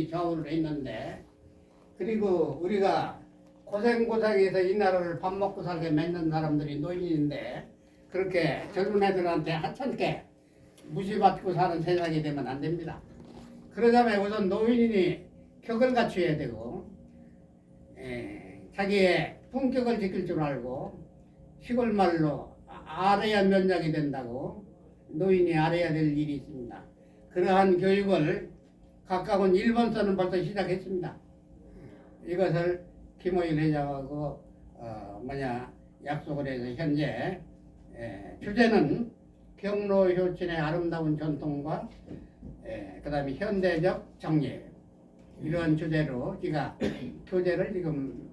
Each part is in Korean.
노인이 좌우를 했는데, 그리고 우리가 고생고생해서 이 나라를 밥 먹고 살게 만든 사람들이 노인인데, 그렇게 젊은 애들한테 하찮게 무시받고 사는 세상이 되면 안 됩니다. 그러자면 우선 노인이 격을 갖춰야 되고, 자기의 품격을 지킬 줄 알고, 시골 말로 알아야 면장이 된다고 노인이 알아야 될 일이 있습니다. 그러한 교육을 가까운 일본서는 벌써 시작했습니다. 이것을 김호일 회장하고 약속을 해서 현재 주제는 경로효친의 아름다운 전통과 그 다음에 현대적 정리예요. 이러한 주제로 제가 교재를 지금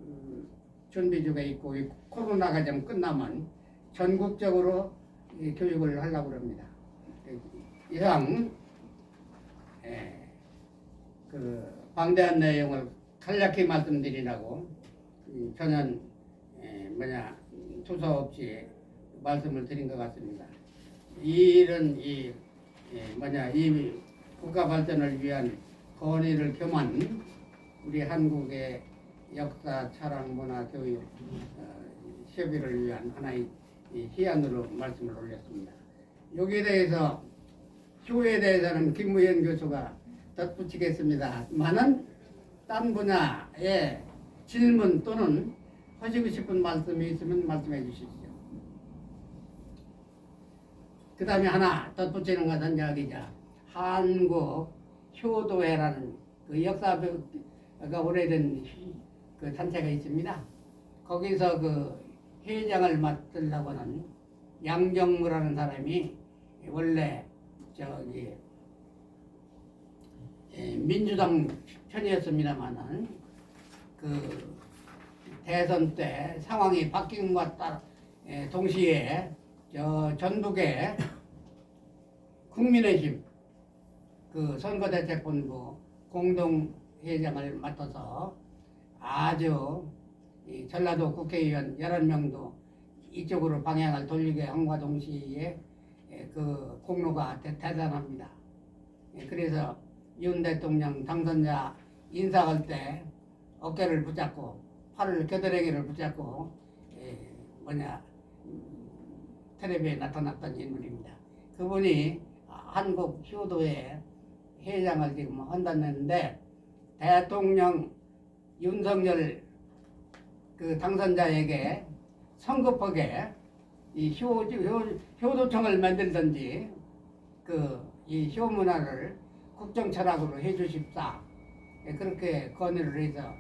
준비 중에 있고, 코로나가 좀 끝나면 전국적으로 교육을 하려고 합니다. 이상 그 방대한 내용을 간략히 말씀드리라고 전혀 투서 없이 말씀을 드린 것 같습니다. 이런 이 국가 발전을 위한 건의를 겸한 우리 한국의 역사, 철학, 문화, 교육 협의를 위한 하나의 희안으로 말씀을 올렸습니다. 여기에 대해서 효에 대해서는 김무현 교수가 덧붙이겠습니다. 많은 딴 분야의 질문 또는 하시고 싶은 말씀이 있으면 말씀해 주십시오. 그 다음에 하나 덧붙이는 것은 여기자 한국 효도회라는 그 역사가 오래된 그 단체가 있습니다. 거기서 그 회장을 맡으려고 하는 양정무라는 사람이 원래 민주당 편이었습니다만은 그 대선 때 상황이 바뀐 것과 동시에 전북의 국민의힘 그 선거대책본부 공동회장을 맡아서 아주 전라도 국회의원 11명도 이쪽으로 방향을 돌리게 함과 동시에 그 공로가 대단합니다. 그래서 윤 대통령 당선자 인사할 때 어깨를 붙잡고 팔을 겨드랑이를 붙잡고 텔레비에 나타났던 인물입니다. 그분이 한국 효도회 회장을 지금 한다는데 대통령 윤석열 그 당선자에게 성급하게 이 효도청을 만들든지 이 효문화를 국정철학으로 해주십사 그렇게 건의를 해서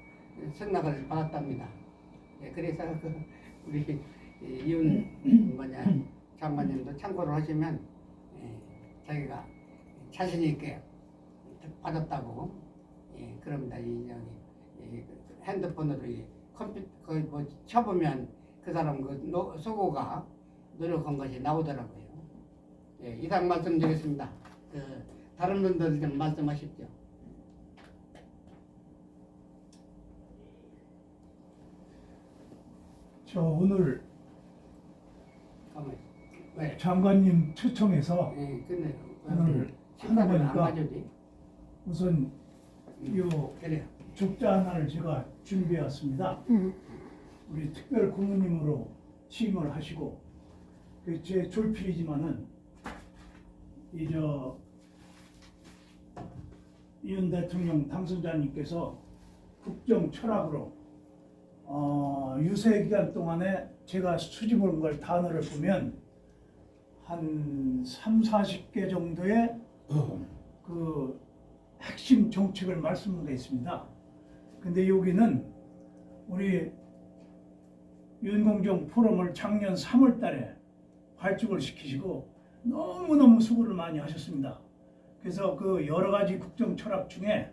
승낙을 받았답니다. 그래서 우리 윤 장관님도 참고를 하시면 자기가 자신 있게 받았다고 그럽니다. 핸드폰으로 컴퓨터 쳐보면 그 사람 소고가 노력한 것이 나오더라고요. 이상 말씀드리겠습니다. 다른 분들 좀 말씀하십시오. 저 오늘 왜? 장관님 초청해서 근데 오늘 하다 보니까 우선 그래요. 족자 하나를 제가 준비해 왔습니다. 우리 특별 고모님으로 취임을 하시고 제 졸필이지만은 윤 대통령 당선자님께서 국정 철학으로 유세 기간 동안에 제가 수집한 걸 단어를 보면 한 30-40개 정도의 그 핵심 정책을 말씀하고 있습니다. 근데 여기는 우리 윤공정 포럼을 작년 3월 달에 발족을 시키시고 너무너무 수고를 많이 하셨습니다. 그래서 그 여러 가지 국정 철학 중에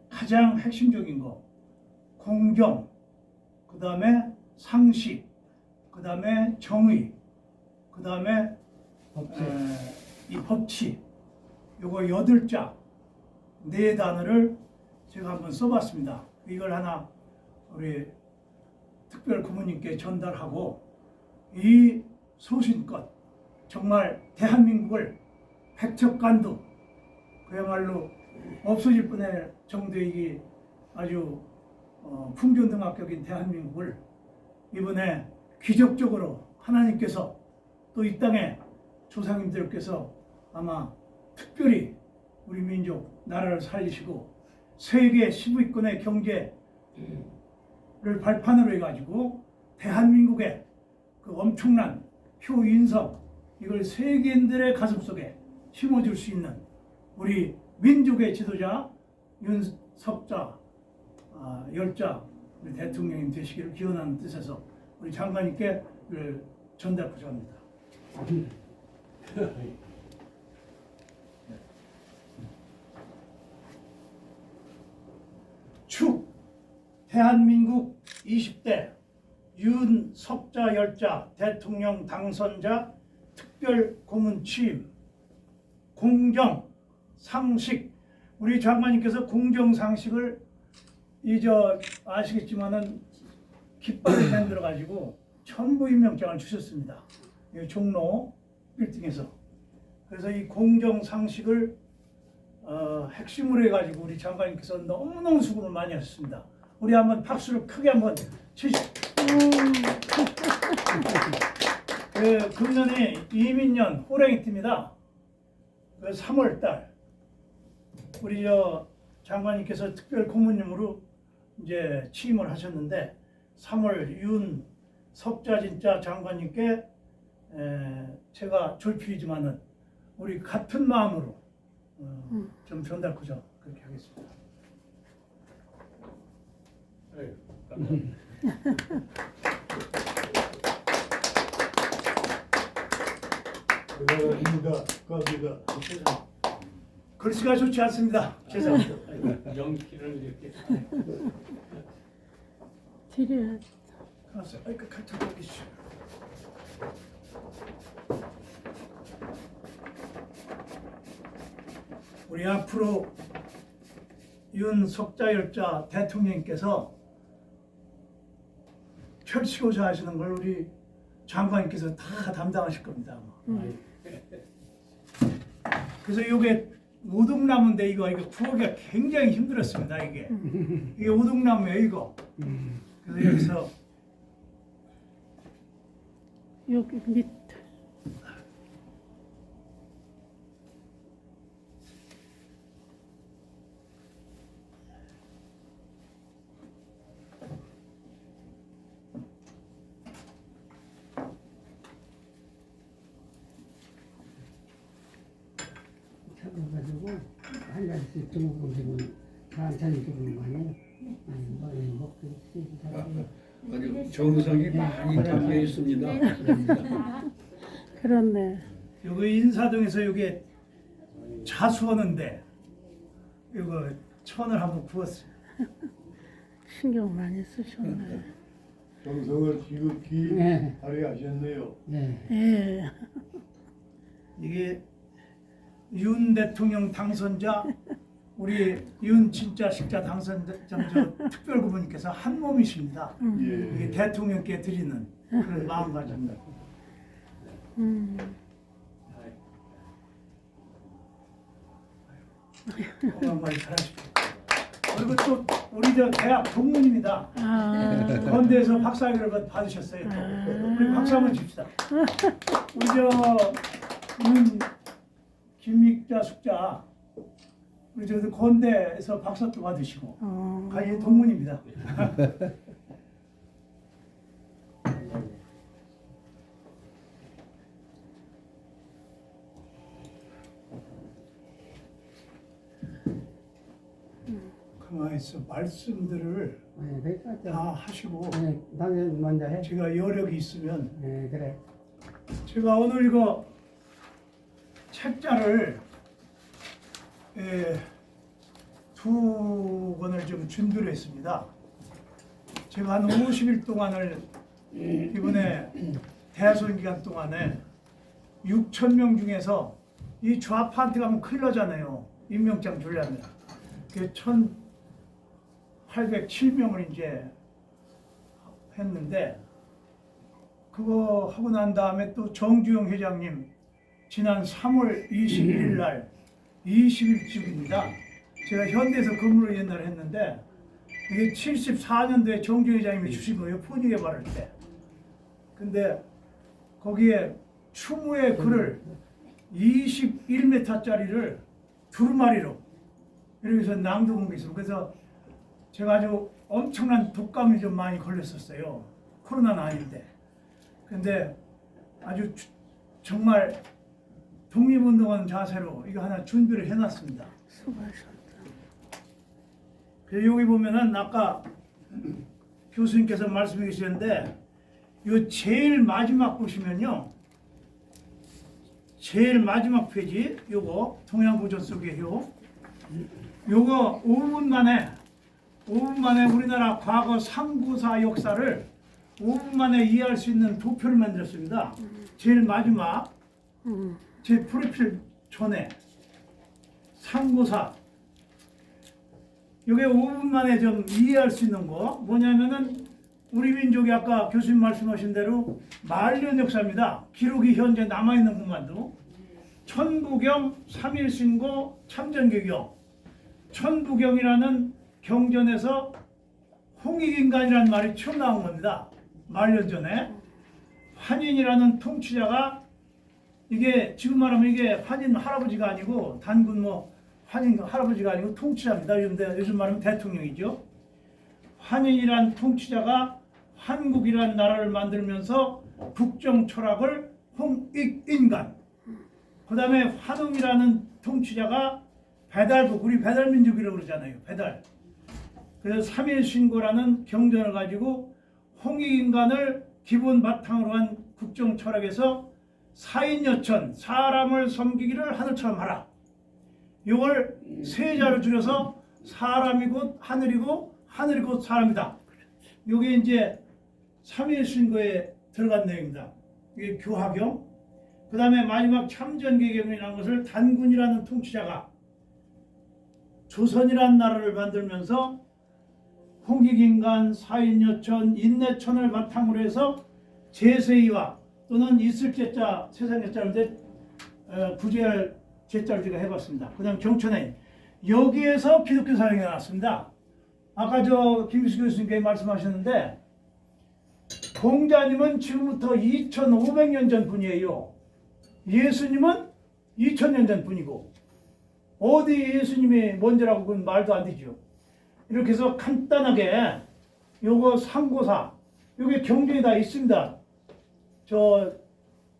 가장 핵심적인 거 공정, 그 다음에 상식, 그 다음에 정의, 그 다음에 이 법치, 요거 8자 4단어를 제가 한번 써봤습니다. 이걸 하나 우리 특별 고모님께 전달하고 이 소신껏 정말 대한민국을 백척간두 그야말로 없어질 뻔할 정도의 이 아주 풍존등합격인 대한민국을 이번에 기적적으로 하나님께서 또 이 땅에 조상님들께서 아마 특별히 우리 민족 나라를 살리시고 세계 10위권의 경제를 발판으로 해가지고 대한민국의 그 엄청난 효인성 이걸 세계인들의 가슴속에 심어줄 수 있는 우리 민족의 지도자 윤석자 열자 우리 대통령님 되시기를 기원하는 뜻에서 우리 장관님께 전달하고자 합니다. 축 대한민국 20대 윤석자 열자 대통령 당선자 특별 고문 취임 공정 상식 우리 장관님께서 공정 상식을 아시겠지만은 깃발을 만들어 가지고 전부 임명장을 주셨습니다. 이 종로 빌딩에서. 그래서 이 공정 상식을 핵심으로 해가지고 우리 장관님께서 너무너무 수고를 많이 하셨습니다. 우리 한번 박수를 크게 한번 치시죠. 금년에 이민년 호랭이 띠입니다. 3월달 우리 장관님께서 특별 고문님으로 이제 취임을 하셨는데 3월 윤석자 진짜 장관님께 제가 졸필이지만은 우리 같은 마음으로 좀 전달하고자 그렇게 하겠습니다. 글씨가 좋지 않습니다. 죄송합니다. 연기를 이렇게 드려. 알았어요. 그 칼 잡아주시죠. 우리 앞으로 윤석자 열자 대통령님께서 펼치고자 하시는 걸 우리 장관님께서 다 담당하실 겁니다. 그래서 이게 오동나무인데 이거 구하기가 굉장히 힘들었습니다. 이게 오동나무예요 이거. 그래서 여기서 여기 밑. 가지고 한 잔씩 중국음식은 반찬이 주는 거 아니에요? 먹기 아주 정성이 많이 담겨 있습니다. 그렇네. 여기 인사동에서 여기 자수하는데 이거 천을 한번 부었어요. 신경 많이 쓰셨네. 정성을 지극히 네. 발휘하셨네요. 네. 예. 이게 윤 대통령 당선자 우리 윤 진짜 식자 당선자 특별 고문님께서 한 몸이십니다. 이게 예. 대통령께 드리는 그런 마음가짐입니다. 건강 많이 잘하십시오. 그리고 또 우리 대학 동문입니다. 건대에서 박사학위를 받으셨어요. 또. 우리 박수 한번 칩시다. 우리 김익자 숙자 우리 건대에서 박사도 받으시고 가히 동문입니다. 가만히 있어 말씀들을 네, 다 하시고 네, 당연 먼저 해. 제가 여력이 있으면 네, 그래. 제가 오늘 이거 책자를 두 권을 좀 준비를 했습니다. 제가 한 50일 동안을 이번에 대선 기간 동안에 6,000명 중에서 이 좌파한테 가면 큰일 나잖아요. 임명장 주려면. 1,807명을 이제 했는데 그거 하고 난 다음에 또 정주영 회장님 지난 3월 21일 날 20일쯤입니다. 제가 현대에서 근무를 옛날에 했는데 이게 74년도에 정주 회장님이 주신 거예요. 포니 개발할 때. 근데 거기에 추모의 글을 21m짜리를 두루마리로 이렇게 해서 낭독한 게 있어요. 그래서 제가 아주 엄청난 독감이 좀 많이 걸렸었어요. 코로나는 아닌데. 근데 아주 정말 독립운동하는 자세로 이거 하나 준비를 해놨습니다. 수고하셨다. 그래서 여기 보면은 아까 교수님께서 말씀해 주셨는데 요 제일 마지막 보시면요. 제일 마지막 페이지 요거 동양고전 속에요. 요거 5분 만에 우리나라 과거 상구사 역사를 5분 만에 이해할 수 있는 도표를 만들었습니다. 제일 마지막 제 프로필 전에 상구사 이게 5분 만에 좀 이해할 수 있는 거 뭐냐면은 우리 민족이 아까 교수님 말씀하신 대로 말년 역사입니다. 기록이 현재 남아있는 것만도 천부경, 삼일신고, 참전개경. 천부경이라는 경전에서 홍익인간이라는 말이 처음 나온 겁니다. 말년 전에 환인이라는 통치자가 이게 지금 말하면 이게 환인 할아버지가 아니고 단군 뭐 환인 할아버지가 아니고 통치자입니다. 요즘 말하면 대통령이죠. 환인이란 통치자가 한국이란 나라를 만들면서 국정 철학을 홍익인간 그 다음에 환웅이라는 통치자가 배달국 우리 배달민족이라고 그러잖아요. 배달 그래서 삼일신고라는 경전을 가지고 홍익인간을 기본 바탕으로 한 국정 철학에서 사인여천 사람을 섬기기를 하늘처럼 하라. 이걸 세 자로 줄여서 사람이 곧 하늘이고 하늘이 곧 사람이다. 이게 이제 삼일신고에 들어간 내용입니다. 이게 교화경. 그 다음에 마지막 참전개경이라는 것을 단군이라는 통치자가 조선이라는 나라를 만들면서 홍익인간, 사인여천, 인내천을 바탕으로 해서 제세이와 또는 있을 제자, 세상 제자인데 구제할 제자를 제가 해봤습니다. 그 다음 정천에 여기에서 기독교 사역이 나왔습니다. 아까 저 김수 교수님께 말씀하셨는데 공자님은 지금부터 2500년 전 분이에요. 예수님은 2000년 전 분이고 어디 예수님이 먼저라고 그건 말도 안 되죠. 이렇게 해서 간단하게 요거 상고사 요게 경전이 다 있습니다. 저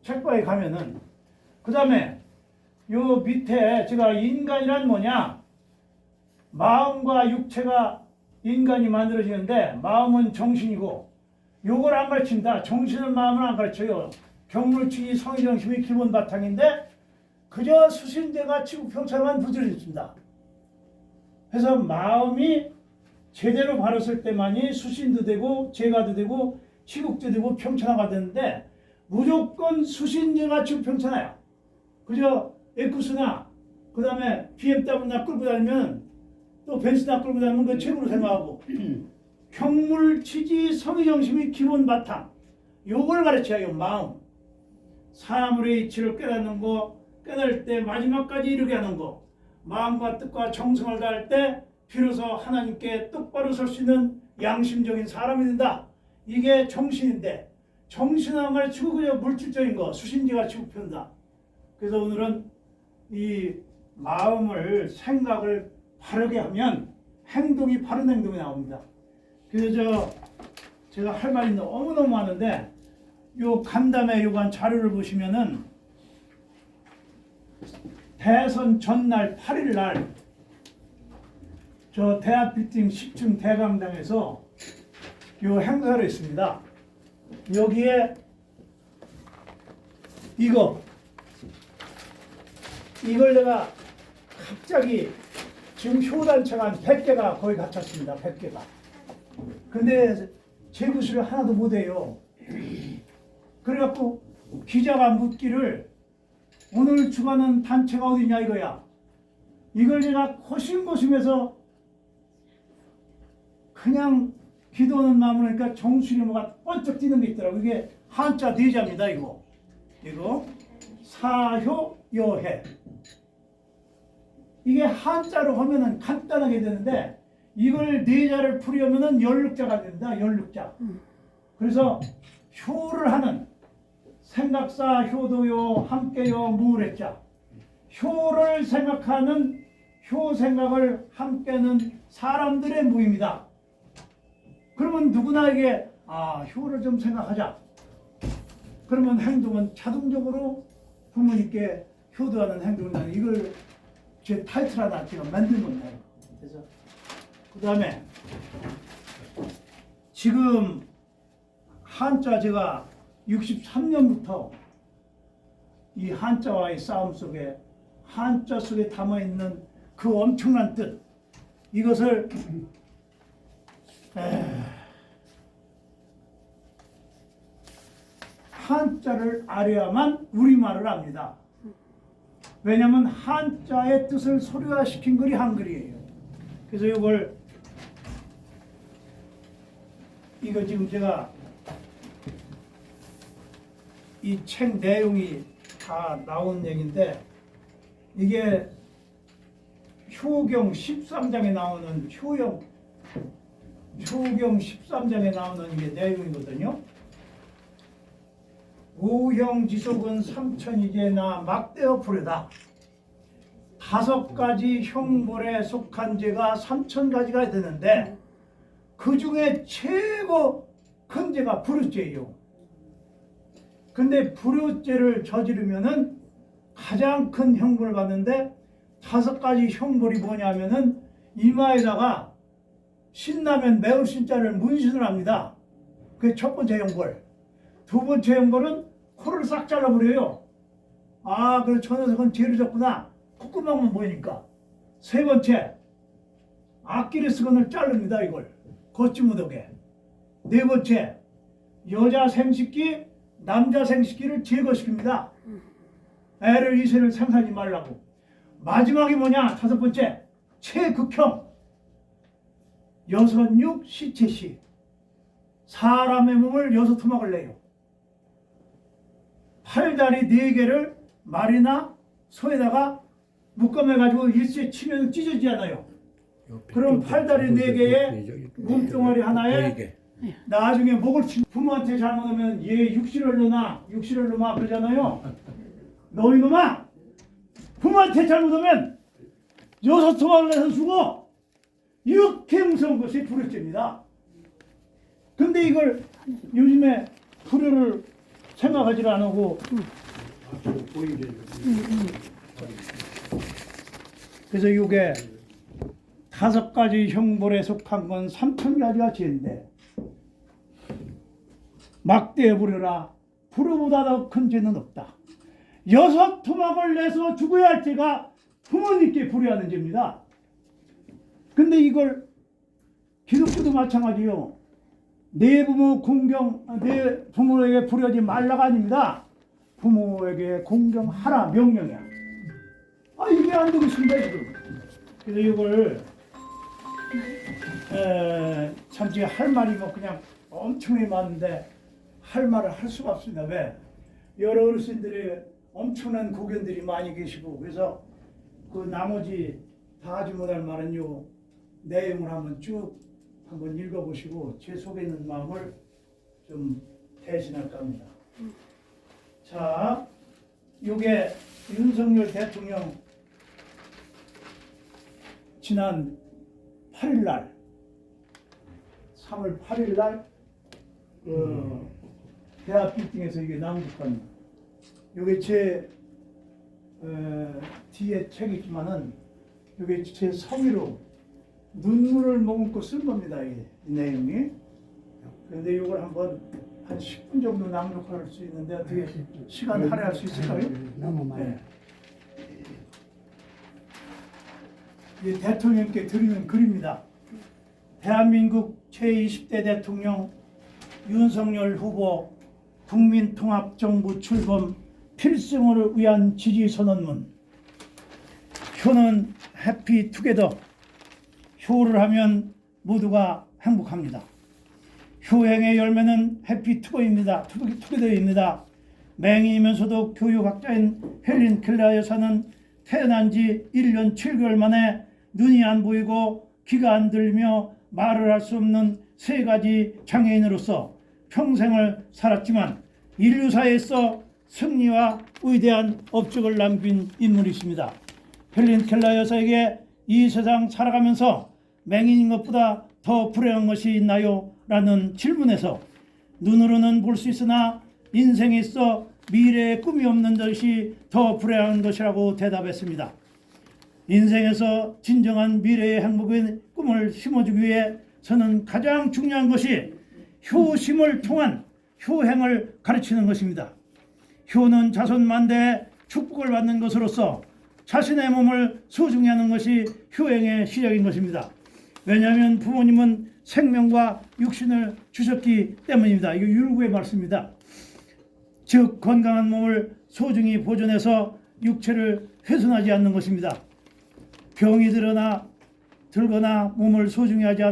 책방에 가면은 그 다음에 요 밑에 제가 인간이란 뭐냐 마음과 육체가 인간이 만들어지는데 마음은 정신이고 요걸 안 가르친다. 정신은 마음을 안 가르쳐요. 경물치기 성의정심이 기본 바탕인데 그저 수신제가 치국평천만 부드러졌습니다. 그래서 마음이 제대로 바랐을 때만이 수신도 되고 제가도 되고 치국도 되고 평천화가 되는데 무조건 수신제가 치국평천화야. 그저 에쿠스나 그 다음에 BMW나 끌고 다니면 또 벤츠나 끌고 다니면 그 최고로 생각하고 경물치지 성의정심이 기본 바탕 요걸 가르쳐요. 마음 사물의 이치를 깨닫는 거 깨달을 때 마지막까지 이르게 하는 거 마음과 뜻과 정성을 다할 때 비로소 하나님께 똑바로 설 수 있는 양심적인 사람이 된다. 이게 정신인데 정신은 안 가르치고 그냥 물질적인 거 수신제가 치국편다. 그래서 오늘은 이 마음을 생각을 바르게 하면 행동이 바른 행동이 나옵니다. 그래서 제가 할 말이 너무너무 많은데 요 간담회 요관 자료를 보시면은 대선 전날 8일 날 저 대학 빌딩 10층 대강당에서 요 행사를 했습니다. 여기에 이걸 내가 갑자기 지금 효단체가 한 100개가 거의 갖췄습니다. 100개가. 근데 재구실을 하나도 못해요. 그래갖고 기자가 묻기를 오늘 주관은 단체가 어디냐 이거야. 이걸 제가 호심호심해서 그냥 기도하는 마음으로 하니까 정수리 뭐가 번쩍 뛰는 게 있더라고. 이게 한자 네자입니다. 이거 사효여해. 이게 한자로 하면은 간단하게 되는데 이걸 네 자를 풀이하면은 16자가 됩니다. 16자. 그래서 효를 하는 생각사 효도요 함께요 무을했자. 효를 생각하는 효 생각을 함께는 사람들의 모임이다. 그러면 누구나 이게 효를 좀 생각하자. 그러면 행동은 자동적으로 부모님께 효도하는 행동을 하는 이걸 제 타이틀 하나 제가 만든 겁니다. 그래서 그 다음에 지금 한자 제가 63년부터 이 한자와의 싸움 속에 한자 속에 담아있는 그 엄청난 뜻 이것을 한자를 알아야만 우리말을 압니다. 왜냐하면 한자의 뜻을 소리화시킨 글이 한글이에요. 그래서 이거 지금 제가 이 책 내용이 다 나온 얘기인데 이게 효경 13장에 나오는 효경 13장에 나오는 이게 내용이거든요. 오형지속은 삼천이제나 막대어 불효다. 5가지 형벌에 속한 죄가 3,000가지가 되는데 그 중에 최고 큰 죄가 불효죄예요. 근데 불효죄를 저지르면은 가장 큰 형벌을 받는데 5가지 형벌이 뭐냐면은 이마에다가 신라면 매울 신자를 문신을 합니다. 그게 첫 번째 형벌. 두 번째 형벌은 코를 싹 잘라버려요. 그래서 저 녀석은 죄를 졌구나. 콧구멍만 보이니까. 세 번째, 아킬레스건을 자릅니다. 이걸 걷지 못하게. 네 번째, 여자 생식기, 남자 생식기를 제거시킵니다. 애를 이세를 생산하지 말라고. 마지막이 뭐냐? 5번째, 최극형 여선육 시체시. 사람의 몸을 6토막을 내요. 팔다리 4개를 말이나 소에다가 묶음해가지고 일시에 치면 찢어지지 않아요. 그럼 팔다리 4개에 몸뚱아리 하나에 나중에 목을 치 부모한테 잘못하면 얘 육실을 넣어 그러잖아요. 너 이놈아 부모한테 잘못하면 6토막을 내서 죽어. 이렇게 무서운 것이 불효죄입니다. 근데 이걸 요즘에 불효를 생각하지 안 하고 그래서 이게 5가지 형벌에 속한 건 3,000가지가 죄인데 막대에 불효라. 불효보다 더 큰 죄는 없다. 6토막을 내서 죽어야 할 죄가 부모님께 불효하는 죄입니다. 근데 이걸 기독교도 마찬가지요. 내 부모에게 불효하지 말라가 아닙니다. 부모에게 공경하라 명령이야. 이게 안 되고 있습니다 지금. 그래서 이걸 참 제가 할 말이 뭐 그냥 엄청나게 많은데 할 말을 할 수가 없습니다. 왜? 여러 어르신들이 엄청난 고견들이 많이 계시고 그래서 그 나머지 다 하지 못할 말은 요 내용을 한번 읽어보시고 제 속에 있는 마음을 좀 대신할까 합니다. 자, 이게 윤석열 대통령 지난 8일날 3월 8일날 대학 빌딩에서 이게 낭독한 이게 제 뒤에 책이 있지만은 이게 제 성의로 눈물을 머금고 쓴 겁니다. 이 내용이. 그런데 이걸 한번 한 10분 정도 낭독할 수 있는데 어떻게 시간 할애할 수 있을까요? 너무 많이. 네. 이 대통령께 드리는 글입니다. 대한민국 제20대 대통령 윤석열 후보 국민통합정부 출범 필승을 위한 지지선언문. 효는 해피투게더. 효를 하면 모두가 행복합니다. 효행의 열매는 해피투게더입니다. 맹인이면서도 교육학자인 헬린 켈러 여사는 태어난 지 1년 7개월 만에 눈이 안 보이고 귀가 안 들리며 말을 할 수 없는 3가지 장애인으로서 평생을 살았지만 인류사에서 승리와 위대한 업적을 남긴 인물이십니다. 헬린 켈러 여사에게 이 세상 살아가면서 맹인인 것보다 더 불행한 것이 있나요? 라는 질문에서 눈으로는 볼 수 있으나 인생에 있어 미래에 꿈이 없는 것이 더 불행한 것이라고 대답했습니다. 인생에서 진정한 미래의 행복의 꿈을 심어주기 위해 저는 가장 중요한 것이 효심을 통한 효행을 가르치는 것입니다. 효는 자손만대의 축복을 받는 것으로서 자신의 몸을 소중히 하는 것이 효행의 시작인 것입니다. 왜냐하면 부모님은 생명과 육신을 주셨기 때문입니다. 이거 율구의 말씀입니다. 즉 건강한 몸을 소중히 보존해서 육체를 훼손하지 않는 것입니다. 병이 들거나 몸을 소중히 하지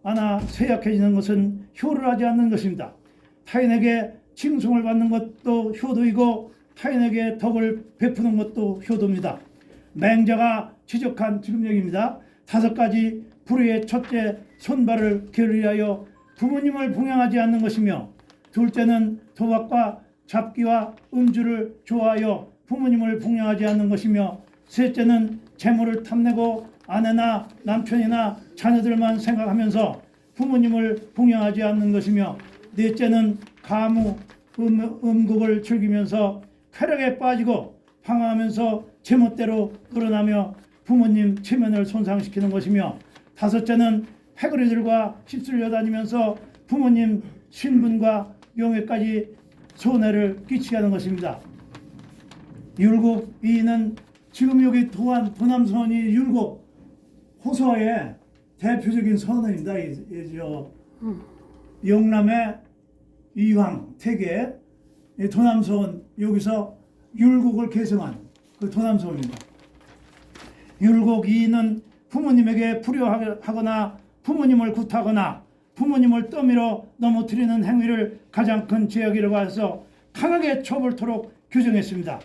않아 쇠약해지는 것은 효를 하지 않는 것입니다. 타인에게 칭송을 받는 것도 효도이고 타인에게 덕을 베푸는 것도 효도입니다. 맹자가 지적한 지금역입니다. 5가지 불의의 첫째 손발을 게을리하여 부모님을 봉양하지 않는 것이며, 둘째는 도박과 잡기와 음주를 좋아하여 부모님을 봉양하지 않는 것이며, 셋째는 재물을 탐내고 아내나 남편이나 자녀들만 생각하면서 부모님을 봉양하지 않는 것이며, 넷째는 가무, 음곡을 즐기면서 쾌락에 빠지고 방황하면서 제멋대로 늘어나며 부모님 체면을 손상시키는 것이며, 다섯째는 패거리들과 휩쓸려 다니면서 부모님 신분과 명예까지 손해를 끼치게 하는 것입니다. 율곡 이는 지금 여기 도남선이 율곡 호서의 대표적인 선언입니다. 영남의 이황 태계 도남선 여기서 율곡을 개성한 그 도남선입니다. 율곡 이는 부모님에게 불효하거나 부모님을 굿하거나 부모님을 떠밀어 넘어뜨리는 행위를 가장 큰 죄악이라고 해서 강하게 처벌토록 규정했습니다.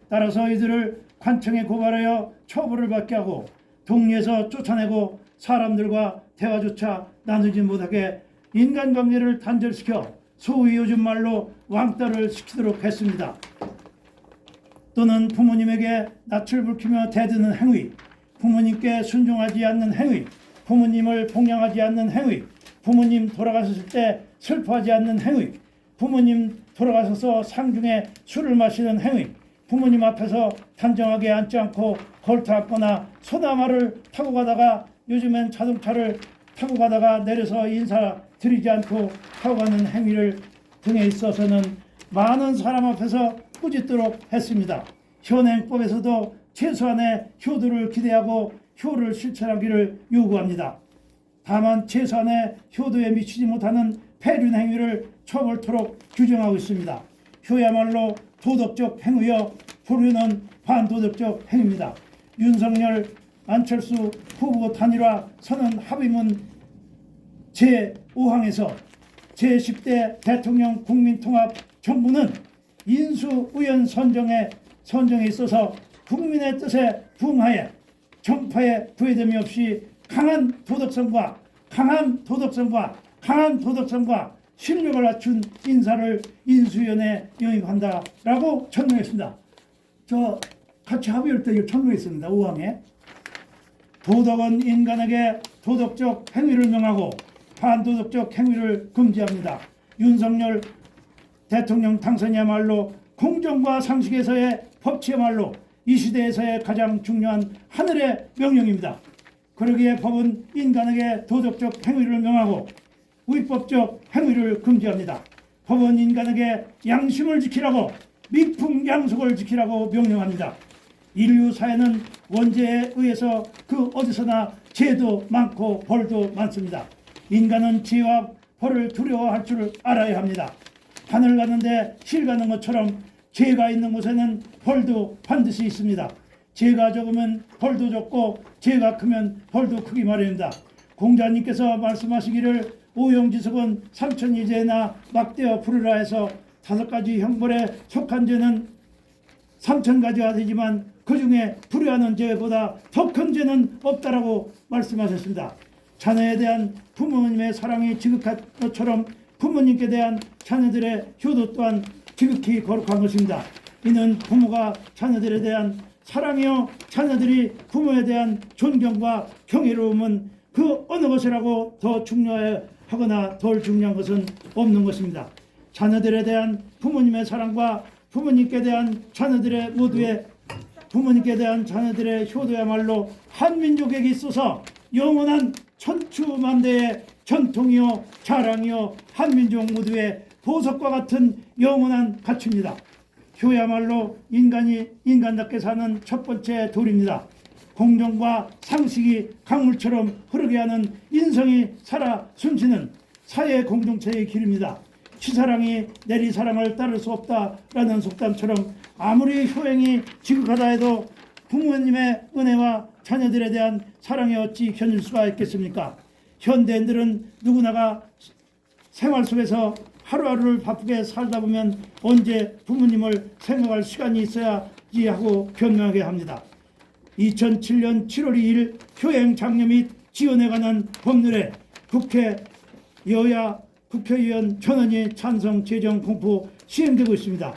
따라서 이들을 관청에 고발하여 처벌을 받게 하고 동리에서 쫓아내고 사람들과 대화조차 나누지 못하게 인간관계를 단절시켜 소위 요즘 말로 왕따를 시키도록 했습니다. 또는 부모님에게 낯을 붉히며 대드는 행위, 부모님께 순종하지 않는 행위, 부모님을 봉양하지 않는 행위, 부모님 돌아가셨을 때 슬퍼하지 않는 행위, 부모님 돌아가셔서 상중에 술을 마시는 행위, 부모님 앞에서 단정하게 앉지 않고 걸터앉거나 소나마를 타고 가다가 요즘엔 자동차를 타고 가다가 내려서 인사드리지 않고 타고 가는 행위를 등에 있어서는 많은 사람 앞에서 꾸짖도록 했습니다. 현행법에서도 최소한의 효도를 기대하고 효를 실천하기를 요구합니다. 다만 최소한의 효도에 미치지 못하는 폐륜 행위를 처벌토록 규정하고 있습니다. 효야말로 도덕적 행위여 불효는 반도덕적 행위입니다. 윤석열, 안철수 후보 단일화 선언 합의문 제5항에서 제10대 대통령 국민통합 정부는 인수위원 선정에 있어서 국민의 뜻에 부응하여 정파에 부해됨이 없이 강한 도덕성과 실력을 갖춘 인사를 인수위원회에 영입한다라고 천명했습니다. 저 같이 합의할 때 이거 천명했습니다. 5항에 도덕은 인간에게 도덕적 행위를 명하고 반도덕적 행위를 금지합니다. 윤석열 대통령 당선이야말로 공정과 상식에서의 법치야말로 이 시대에서의 가장 중요한 하늘의 명령입니다. 그러기에 법은 인간에게 도덕적 행위를 명하고 위법적 행위를 금지합니다. 법은 인간에게 양심을 지키라고 미풍양속을 지키라고 명령합니다. 인류 사회는 원죄에 의해서 그 어디서나 죄도 많고 벌도 많습니다. 인간은 죄와 벌을 두려워할 줄 알아야 합니다. 하늘 가는데 실 가는 것처럼 죄가 있는 곳에는 벌도 반드시 있습니다. 죄가 적으면 벌도 적고 죄가 크면 벌도 크기 마련입니다. 공자님께서 말씀하시기를 오용지석은 삼천이죄나 막대와 불의라 해서 5가지 형벌에 속한 죄는 3000가지가 되지만 그 중에 불효하는 죄보다 더 큰 죄는 없다라고 말씀하셨습니다. 자녀에 대한 부모님의 사랑이 지극한 것처럼 부모님께 대한 자녀들의 효도 또한 지극히 거룩한 것입니다. 이는 부모가 자녀들에 대한 사랑이요 자녀들이 부모에 대한 존경과 경이로움은 그 어느 것이라고 더 중요하거나 덜 중요한 것은 없는 것입니다. 자녀들에 대한 부모님의 사랑과 부모님께 대한 자녀들의 모두의 부모님께 대한 자녀들의 효도야말로 한민족에게 있어서 영원한 천추만대의 전통이요 자랑이요 한민족 모두의 보석과 같은 영원한 가치입니다. 효야말로 인간이 인간답게 사는 첫 번째 도리입니다. 공정과 상식이 강물처럼 흐르게 하는 인성이 살아 숨쉬는 사회 공동체의 길입니다. 치사랑이 내리사랑을 따를 수 없다라는 속담처럼 아무리 효행이 지극하다 해도 부모님의 은혜와 자녀들에 대한 사랑이 어찌 견딜 수가 있겠습니까? 현대인들은 누구나가 생활 속에서 하루하루를 바쁘게 살다 보면 언제 부모님을 생각할 시간이 있어야지 하고 변명하게 합니다. 2007년 7월 2일 효행 장려 및 지원에 관한 법률에 국회 여야 국회의원 전원이 찬성 제정 공포 시행되고 있습니다.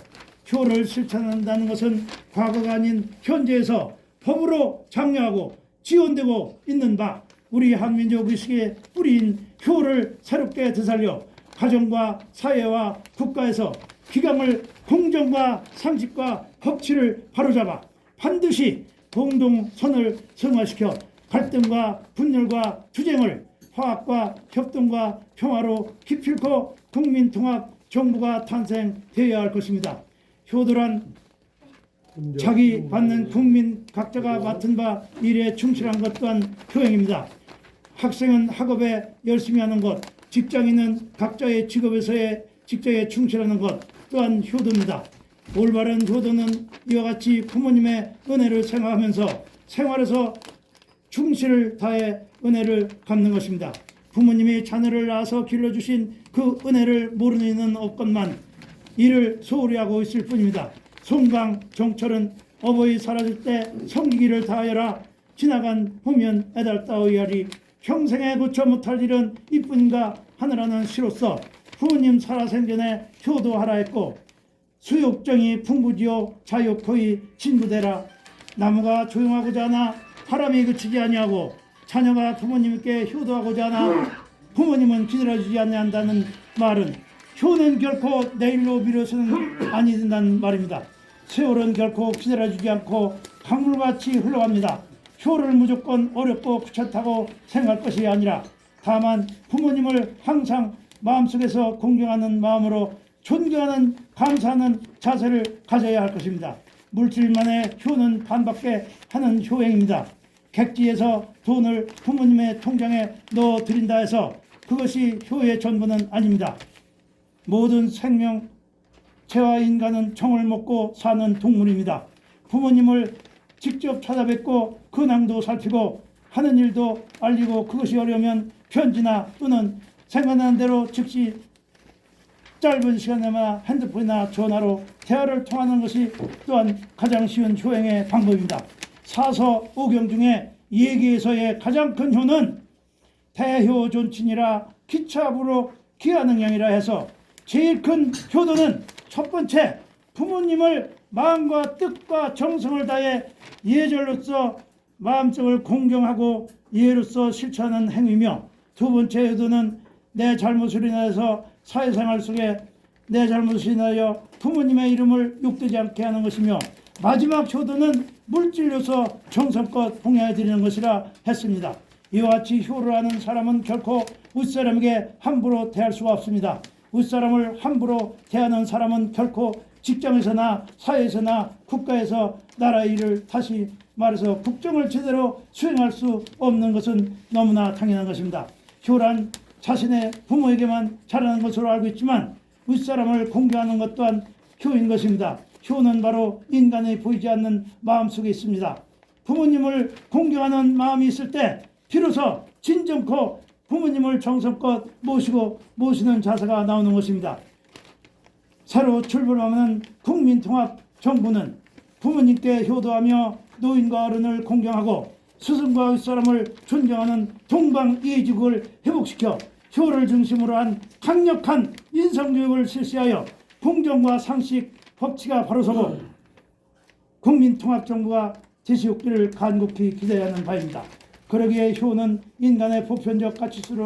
효를 실천한다는 것은 과거가 아닌 현재에서 법으로 장려하고 지원되고 있는 바 우리 한민족 의식의 뿌리인 효를 새롭게 되살려 가정과 사회와 국가에서 기강을 공정과 상식과 법치를 바로잡아 반드시 공동선을 성화시켜 갈등과 분열과 투쟁을 화합과 협동과 평화로 기필코 국민통합 정부가 탄생되어야 할 것입니다. 효도란 자기 받는 국민 각자가 맡은 바 일에 충실한 것 또한 효행입니다. 학생은 학업에 열심히 하는 것, 직장인은 각자의 직업에서의 직장에 충실하는 것 또한 효도입니다. 올바른 효도는 이와 같이 부모님의 은혜를 생각하면서 생활에서 충실을 다해 은혜를 갚는 것입니다. 부모님이 자녀를 낳아서 길러주신 그 은혜를 모르는 이는 없건만 이를 소홀히 하고 있을 뿐입니다. 송강 정철은 어버이 사라질 때 섬기기를 다하여라 지나간 후면 애달따오이하리 평생에 고쳐 못할 일은 이뿐인가 하느라는 시로서 부모님 살아생전에 효도하라 했고 수욕정이 풍부지요 자욕거의 진부되라. 나무가 조용하고자 하나 바람이 그치지 아니하고 자녀가 부모님께 효도하고자 하나 부모님은 기다려주지 아니한다는 말은 효는 결코 내일로 미뤄서는 아니 된다는 말입니다. 세월은 결코 기다려주지 않고 강물같이 흘러갑니다. 효를 무조건 어렵고 귀찮다고 생각할 것이 아니라 다만 부모님을 항상 마음속에서 공경하는 마음으로 존경하는 감사하는 자세를 가져야 할 것입니다. 물질만의 효는 반밖에 하는 효행입니다. 객지에서 돈을 부모님의 통장에 넣어드린다 해서 그것이 효의 전부는 아닙니다. 모든 생명체와 인간은 정을 먹고 사는 동물입니다. 부모님을 직접 찾아뵙고 근황도 살피고 하는 일도 알리고 그것이 어려우면 편지나 또는 생각나는 대로 즉시 짧은 시간에만 핸드폰이나 전화로 대화를 통하는 것이 또한 가장 쉬운 효행의 방법입니다. 사서 오경 중에 예기에서의 가장 큰 효는 대효존친이라 기차부로 기하능량이라 해서 제일 큰 효도는 첫 번째 부모님을 마음과 뜻과 정성을 다해 예절로서 마음속을 공경하고 예로서 실천하는 행위며 두 번째 효도는 내 잘못을 인하여서 사회생활 속에 내 잘못을 인하여 부모님의 이름을 욕되지 않게 하는 것이며 마지막 효도는 물질로서 정성껏 봉양해 드리는 것이라 했습니다. 이와 같이 효를 하는 사람은 결코 윗사람에게 함부로 대할 수가 없습니다. 윗사람을 함부로 대하는 사람은 결코 직장에서나 사회에서나 국가에서 나라의 일을 다시 말해서 국정을 제대로 수행할 수 없는 것은 너무나 당연한 것입니다. 효란 자신의 부모에게만 잘하는 것으로 알고 있지만 윗사람을 공경하는 것 또한 효인 것입니다. 효는 바로 인간의 보이지 않는 마음속에 있습니다. 부모님을 공경하는 마음이 있을 때 비로소 진정코 부모님을 정성껏 모시는 자세가 나오는 것입니다. 새로 출범하는 국민통합 정부는 부모님께 효도하며 노인과 어른을 공경하고 스승과 윗사람을 존경하는 동방예의지국을 회복시켜 효를 중심으로 한 강력한 인성교육을 실시하여 공정과 상식, 법치가 바로서고 국민통합정부가 제시옵기를 간곡히 기대하는 바입니다. 그러기에 효는 인간의 보편적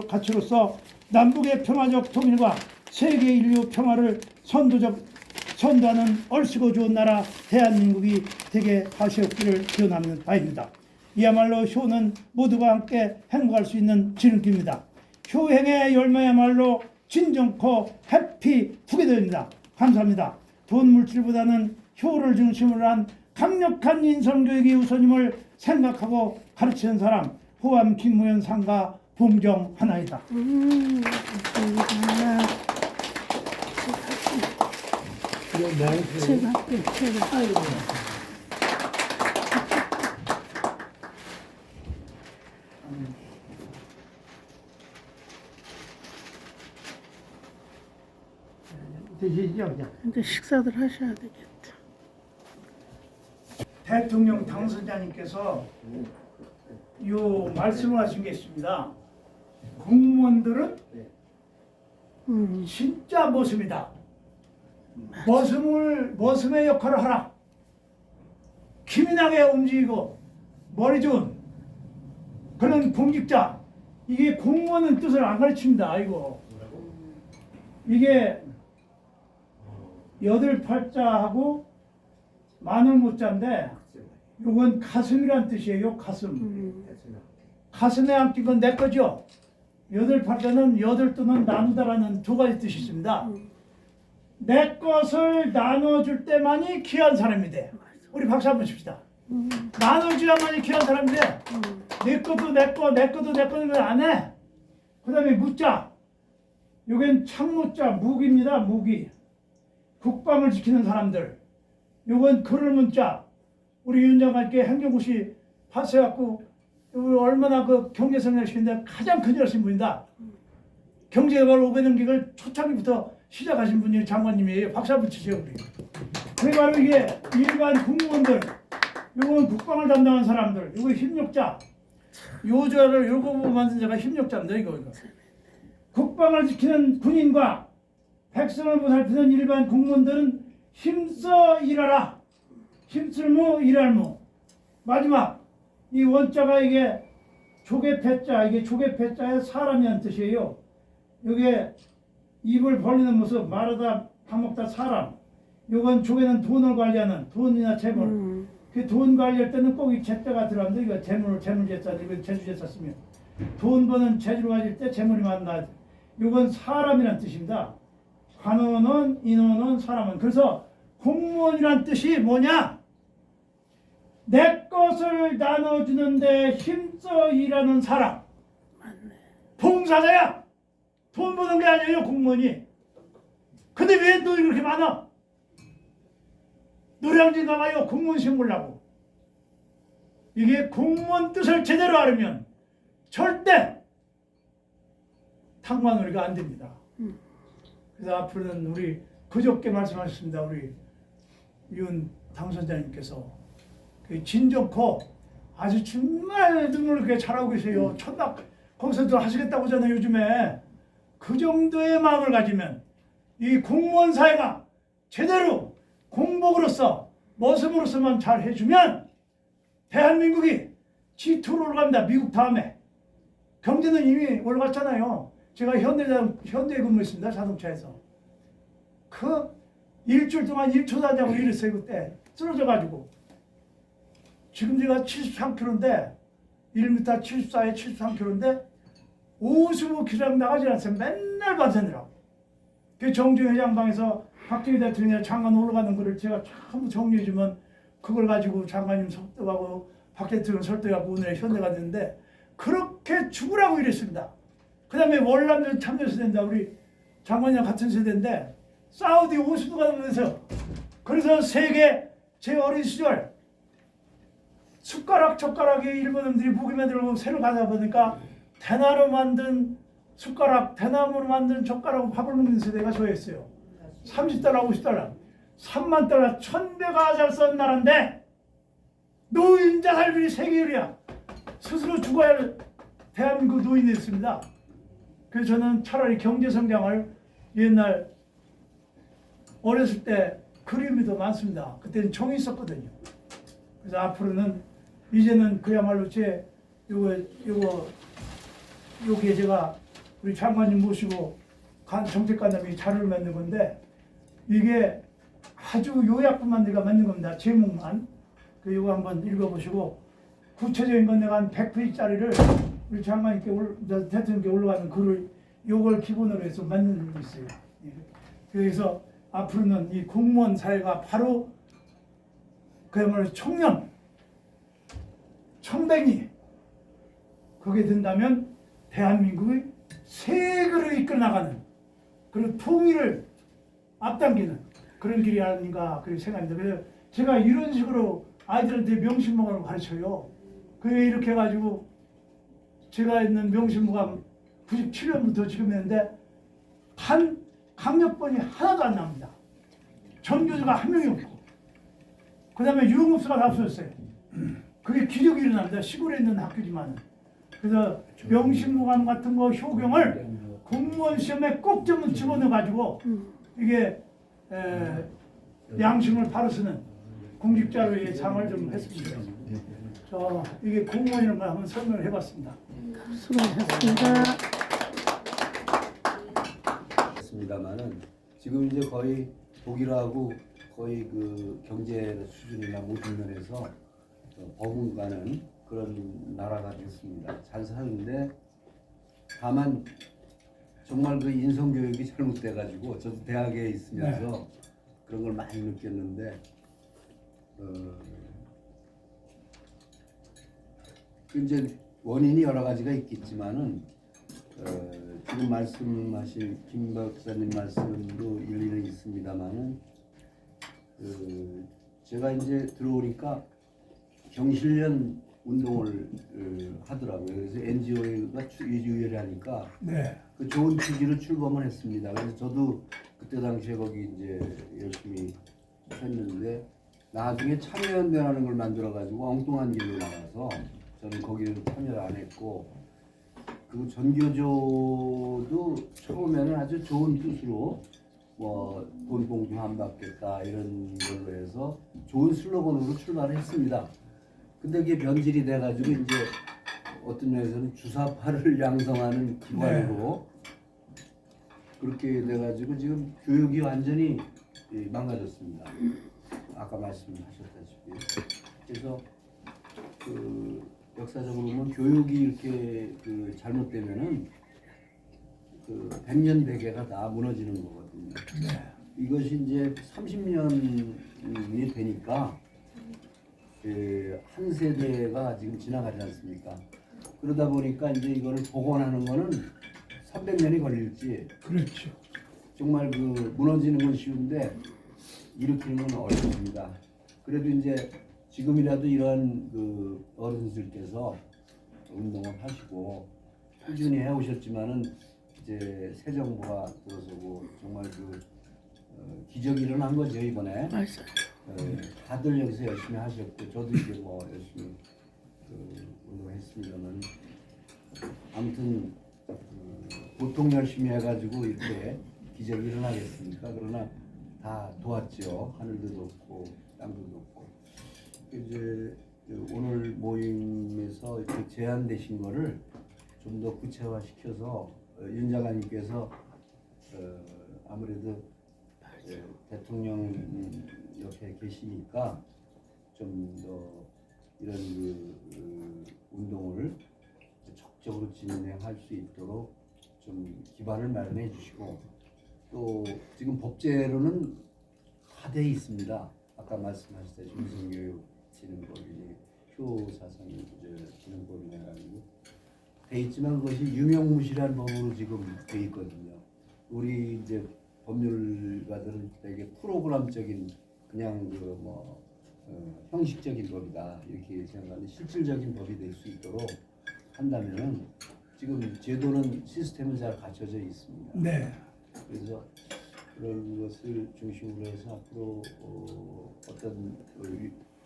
가치로서 남북의 평화적 통일과 세계 인류 평화를 선도하는 얼씨고 좋은 나라 대한민국이 되게 하시옵기를 기원하는 바입니다. 이야말로 효는 모두가 함께 행복할 수 있는 지름길입니다. 효행의 열매야말로 진정코 해피 투게더입니다. 감사합니다. 돈 물질보다는 효를 중심으로 한 강력한 인성교육이 우선임을 생각하고 가르치는 사람 호암 김무현 상가 봉정 하나이다. 감사합니다. 제가 드시죠. 이제 식사들 하셔야 되겠다. 대통령 당선자님께서 요 말씀을 하신 게 있습니다. 공무원들은 진짜 머슴이다. 머슴의 역할을 하라. 기민하게 움직이고 머리 좋은 그런 공직자. 이게 공무원은 뜻을 안 가르칩니다. 이거 이게 8팔자하고 마늘모자인데 이건 가슴이란 뜻이에요. 가슴. 가슴에 안긴 건 내 거죠. 8팔자는 8또는 나누다라는 두 가지 뜻이 있습니다. 내 것을 나눠줄 때만이 귀한 사람이 돼. 우리 박수 한번 칩시다. 나눠줘야만이 귀한 사람이 돼. 내 것도 내 거, 내 것도 내 거는 안 해. 그 다음에 무자. 요겐 창무자, 무기입니다. 무기. 국방을 지키는 사람들. 요건 글을 문자. 우리 윤 장관께 행정고시 파스해갖고 얼마나 그 경제성장시키는데 가장 큰일하신 분이다. 경제개발 500년객을 초창기부터 시작하신 분이 장관님이에요. 박수 한번 치세요. 우리. 그게 바로 이게 일반 공무원들, 요건 국방을 담당한 사람들, 요거 힘력자. 요자를 요거 보고 만든 자가 힘력자입니다. 이거. 국방을 지키는 군인과 백성을 보살피는 일반 공무원들은 힘써 일하라. 힘쓸무 일할무. 마지막 이 원자가 이게 조개패자, 이게 조개패자의 사람이란 뜻이에요. 이게 입을 벌리는 모습, 말하다 밥 먹다 사람. 요건 조개는 돈을 관리하는 돈이나 재물. 그 돈 관리할 때는 꼭 이 제자가 들어가는데 이거 재물제자, 이건 제주제자 쓰면 돈 버는 재주를 가질 때 재물이 만나. 요건 사람이란 뜻입니다. 관원은 인원은 사람은. 그래서 공무원이란 뜻이 뭐냐? 내 것을 나눠주는데 힘써 일하는 사람. 봉사자야. 돈 버는 게 아니에요, 공무원이. 근데 왜 너 이렇게 많아? 노량진 가봐요. 공무원 시험 보려고. 이게 공무원 뜻을 제대로 알으면 절대 탕마놀이가 안 됩니다. 그래서 앞으로는 우리 그저께 말씀하셨습니다. 우리 윤 당선자님께서 진정코 아주 정말 눈물 그렇게 잘하고 계세요. 천막 거기서도 하시겠다고 하잖아요. 요즘에 그 정도의 마음을 가지면 이 공무원 사회가 제대로 공복으로서 머슴으로서만 잘 해주면 대한민국이 G2로 올라갑니다. 미국 다음에. 경제는 이미 올라갔잖아요. 제가 현대에 근무했습니다. 자동차에서. 그 일주일 동안 1초도 안 자고 일했어요. 그때 쓰러져가지고. 지금 제가 73kg인데 1m 74에 73kg인데 55kg 나가지 않았어요. 맨날 밤새느라고. 그 정주영 회장방에서 박정희 대통령이 장관 올라가는 거를 제가 전부 정리해주면 그걸 가지고 장관님 설득하고 박 대통령 설득하고 오늘 현대가 됐는데 그렇게 죽으라고 이랬습니다. 그 다음에 월남전 참여 세대입니다. 우리 장관이랑 같은 세대인데 사우디 50도가 넘면서 그래서 세계 제 어린 시절 숟가락 젓가락이 일본 놈들이 무기 만들고 새로 가다 보니까 대나로 만든 숟가락, 대나무로 만든 젓가락으로 밥을 먹는 세대가 저였어요. 30달러, 50달러, 3만 달러, 1000배가 잘 쏜 나라인데 노인장 할머니 세계일이야. 스스로 죽어야 할 대한민국 노인이 있습니다. 그래서 저는 차라리 경제 성장을 옛날 어렸을 때 그림이 더 많습니다. 그때는 총이 있었거든요. 그래서 앞으로는 이제는 그야말로 제 요게 제가 우리 장관님 모시고 정책관님이 자료를 만든 건데 이게 아주 요약부만 내가 만든 겁니다. 제목만. 그 요거 한번 읽어보시고 구체적인 건 내가 한 100페이지짜리를 우리 장관님께 대통령께 올라가는 글을 요걸 기본으로 해서 만든 게 있어요. 예. 그래서 앞으로는 이 공무원 사회가 바로 그야말로 청년, 청뱅이 그게 된다면 대한민국의 세계를 이끌어 나가는 그런 통일을 앞당기는 그런 길이 아닌가 그렇게 생각합니다. 그래서 제가 이런 식으로 아이들한테 명심무감을 가르쳐요. 그래 이렇게 해가지고 제가 있는 명심무감 97년부터 지금 했는데 한 강력본이 하나도 안 나옵니다. 전교조가 한 명이 없고 그 다음에 유흥업소가 다 없어졌어요. 그게 기적이 일어납니다. 시골에 있는 학교지만. 그래서 명심무감 같은 거 효경을 공무원 시험에 꼭 좀 집어넣어가지고 이게 양심을 바로 쓰는 공직자로의 상을 좀 했습니다. 이게 공무원이라는 걸 한번 설명을 해봤습니다. 수고하셨습니다. 있습니다만은 지금 이제 거의 독일하고 거의 그 경제 수준이나 모든 면에서 버금가는 그런 나라가 됐습니다. 잘 사는데 다만 정말 그 인성 교육이 잘못돼 가지고 저도 대학에 있으면서 그런 걸 많이 느꼈는데 그 이제 원인이 여러 가지가 있겠지만은 지금 말씀하신 김 박사님 말씀도 일리는 있습니다만은 제가 이제 들어오니까 경실련 운동을 하더라고요. 그래서 NGO가 유일하니까 그 좋은 취지로 출범을 했습니다. 그래서 저도 그때 당시에 거기 이제 열심히 했는데 나중에 참여연대라는 걸 만들어 가지고 엉뚱한 길로 나가서 저는 거기는 참여를 안 했고 그 전교조도 처음에는 아주 좋은 뜻으로 뭐 돈 봉투 안 받겠다 이런 걸로 해서 좋은 슬로건으로 출발을 했습니다. 근데 그게 변질이 돼가지고 이제 어떤 면에서는 주사파를 양성하는 기관으로 그렇게 돼가지고 지금 교육이 완전히 망가졌습니다. 아까 말씀하셨다시피 그래서 그 역사적으로 보면 교육이 이렇게 그 잘못되면은 그 100년 대계가 다 무너지는 거거든요. 이것이 이제 30년이 되니까 한 세대가 지금 지나가지 않습니까? 그러다 보니까 이제 이거를 복원하는 거는 300년이 걸릴지. 그렇죠. 정말 그 무너지는 건 쉬운데 일으키는 건 어렵습니다. 그래도 이제 지금이라도 이런 그 어른들께서 운동을 하시고 꾸준히 해오셨지만은 이제 새 정부가 들어서고 정말 그 기적이 일어난 거죠 이번에. 맞아요. 다들 여기서 열심히 하셨고 저도 이제 뭐 열심히 운동했습니다만 아무튼 보통 열심히 해가지고 이렇게 기적이 일어나겠습니까? 그러나 다 도왔죠. 하늘도 돕고 땅도 돕고 이제 오늘 모임에서 이렇게 제안되신 거를 좀 더 구체화시켜서 윤 장관님께서 아무래도 대통령 옆에 계시니까 좀 더 이런 그 운동을 적극적으로 진행할 수 있도록 좀 기반을 마련해 주시고 또 지금 법제로는 다 돼 있습니다. 아까 말씀하셨듯이 중성교육 진흥법이니 효사상 진흥법이나 해가지고 돼 있지만 그것이 유명무실한 법으로 지금 돼 있거든요. 우리 이제 법률가들은 되게 프로그램적인 그냥 그 뭐 형식적인 법이다 이렇게 생각하는데 실질적인 법이 될 수 있도록 한다면은 지금 제도는 시스템은 잘 갖춰져 있습니다. 네. 그래서 그런 것을 중심으로 해서 앞으로 어떤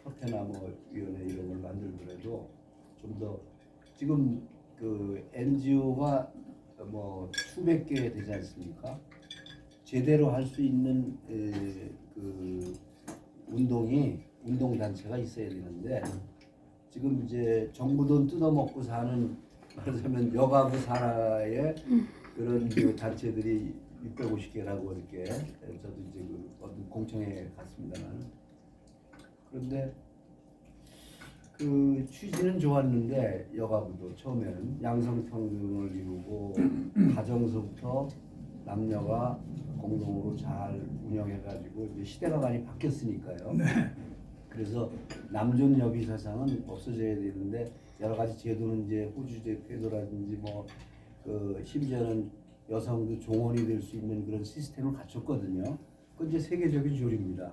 협회나 뭐 위원회 이런 걸 만들더라도 좀 더 지금 그 NGO가 뭐 수백 개 되지 않습니까? 제대로 할 수 있는 그 운동 단체가 있어야 되는데 지금 이제 정부 돈 뜯어먹고 사는 말하자면 여가부 산하의 그런 그 단체들이 650개라고 이렇게 저도 이제 그 어떤 공청회 갔습니다만 그런데 그 취지는 좋았는데 여가부도 처음에는 양성평등을 이루고 가정서부터 남녀가 공동으로 잘 운영해가지고 이제 시대가 많이 바뀌었으니까요. 그래서 남존 여비 사상은 없어져야 되는데 여러 가지 제도는 이제 호주제 제도라든지 뭐 그 심지어는 여성도 종원이 될 수 있는 그런 시스템을 갖췄거든요. 그건 이제 세계적인 조류입니다.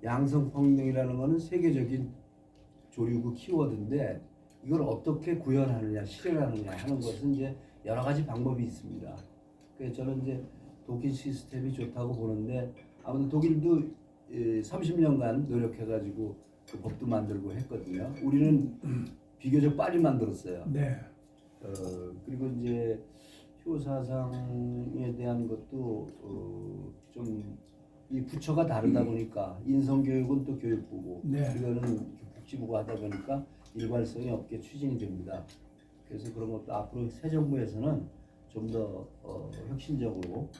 양성평등이라는 것은 세계적인 조류고 키워드인데 이걸 어떻게 구현하느냐, 실현하느냐 하는 것은 이제 여러 가지 방법이 있습니다. 그래서 저는 이제 독일 시스템이 좋다고 보는데 아무튼 독일도 30년간 노력해가지고 그 법도 만들고 했거든요. 우리는 비교적 빨리 만들었어요. 네. 그리고 이제 효사상에 대한 것도 좀 이 부처가 다르다 보니까 인성교육은 또 교육부고 네. 이거는 복지부가 하다 보니까 일관성이 없게 추진이 됩니다. 그래서 그런 것도 앞으로 새 정부에서는 좀 더 혁신적으로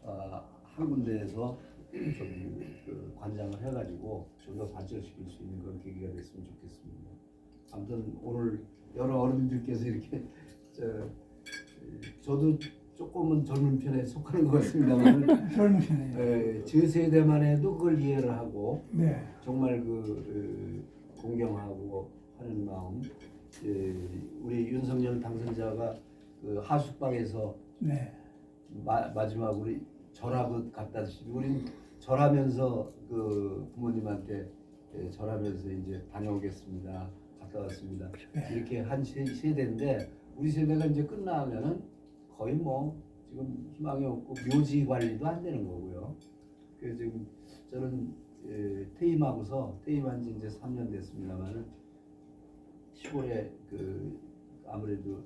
한 군데에서 좀 그 관장을 해가지고 좀 더 발전시킬 수 있는 그런 계기가 됐으면 좋겠습니다. 아무튼 오늘 여러 어른들께서 이렇게 저도 조금은 젊은 편에 속하는 것 같습니다만 젊은 편이에요. 제 세대만 해도 그걸 이해를 하고 네. 정말 공경하고 하는 마음. 우리 윤석열 당선자가 그 하숙방에서 네. 마지막으로 절하고 갔다시피 우린 절하면서 그 부모님한테 절하면서 이제 다녀오겠습니다. 갔다 왔습니다. 네. 이렇게 한 세대인데 우리 세대가 이제 끝나면은 거의 뭐 지금 희망이 없고 묘지 관리도 안 되는 거고요. 그래서 지금 저는 퇴임한 지 이제 3년 됐습니다만은 시골에 그 아무래도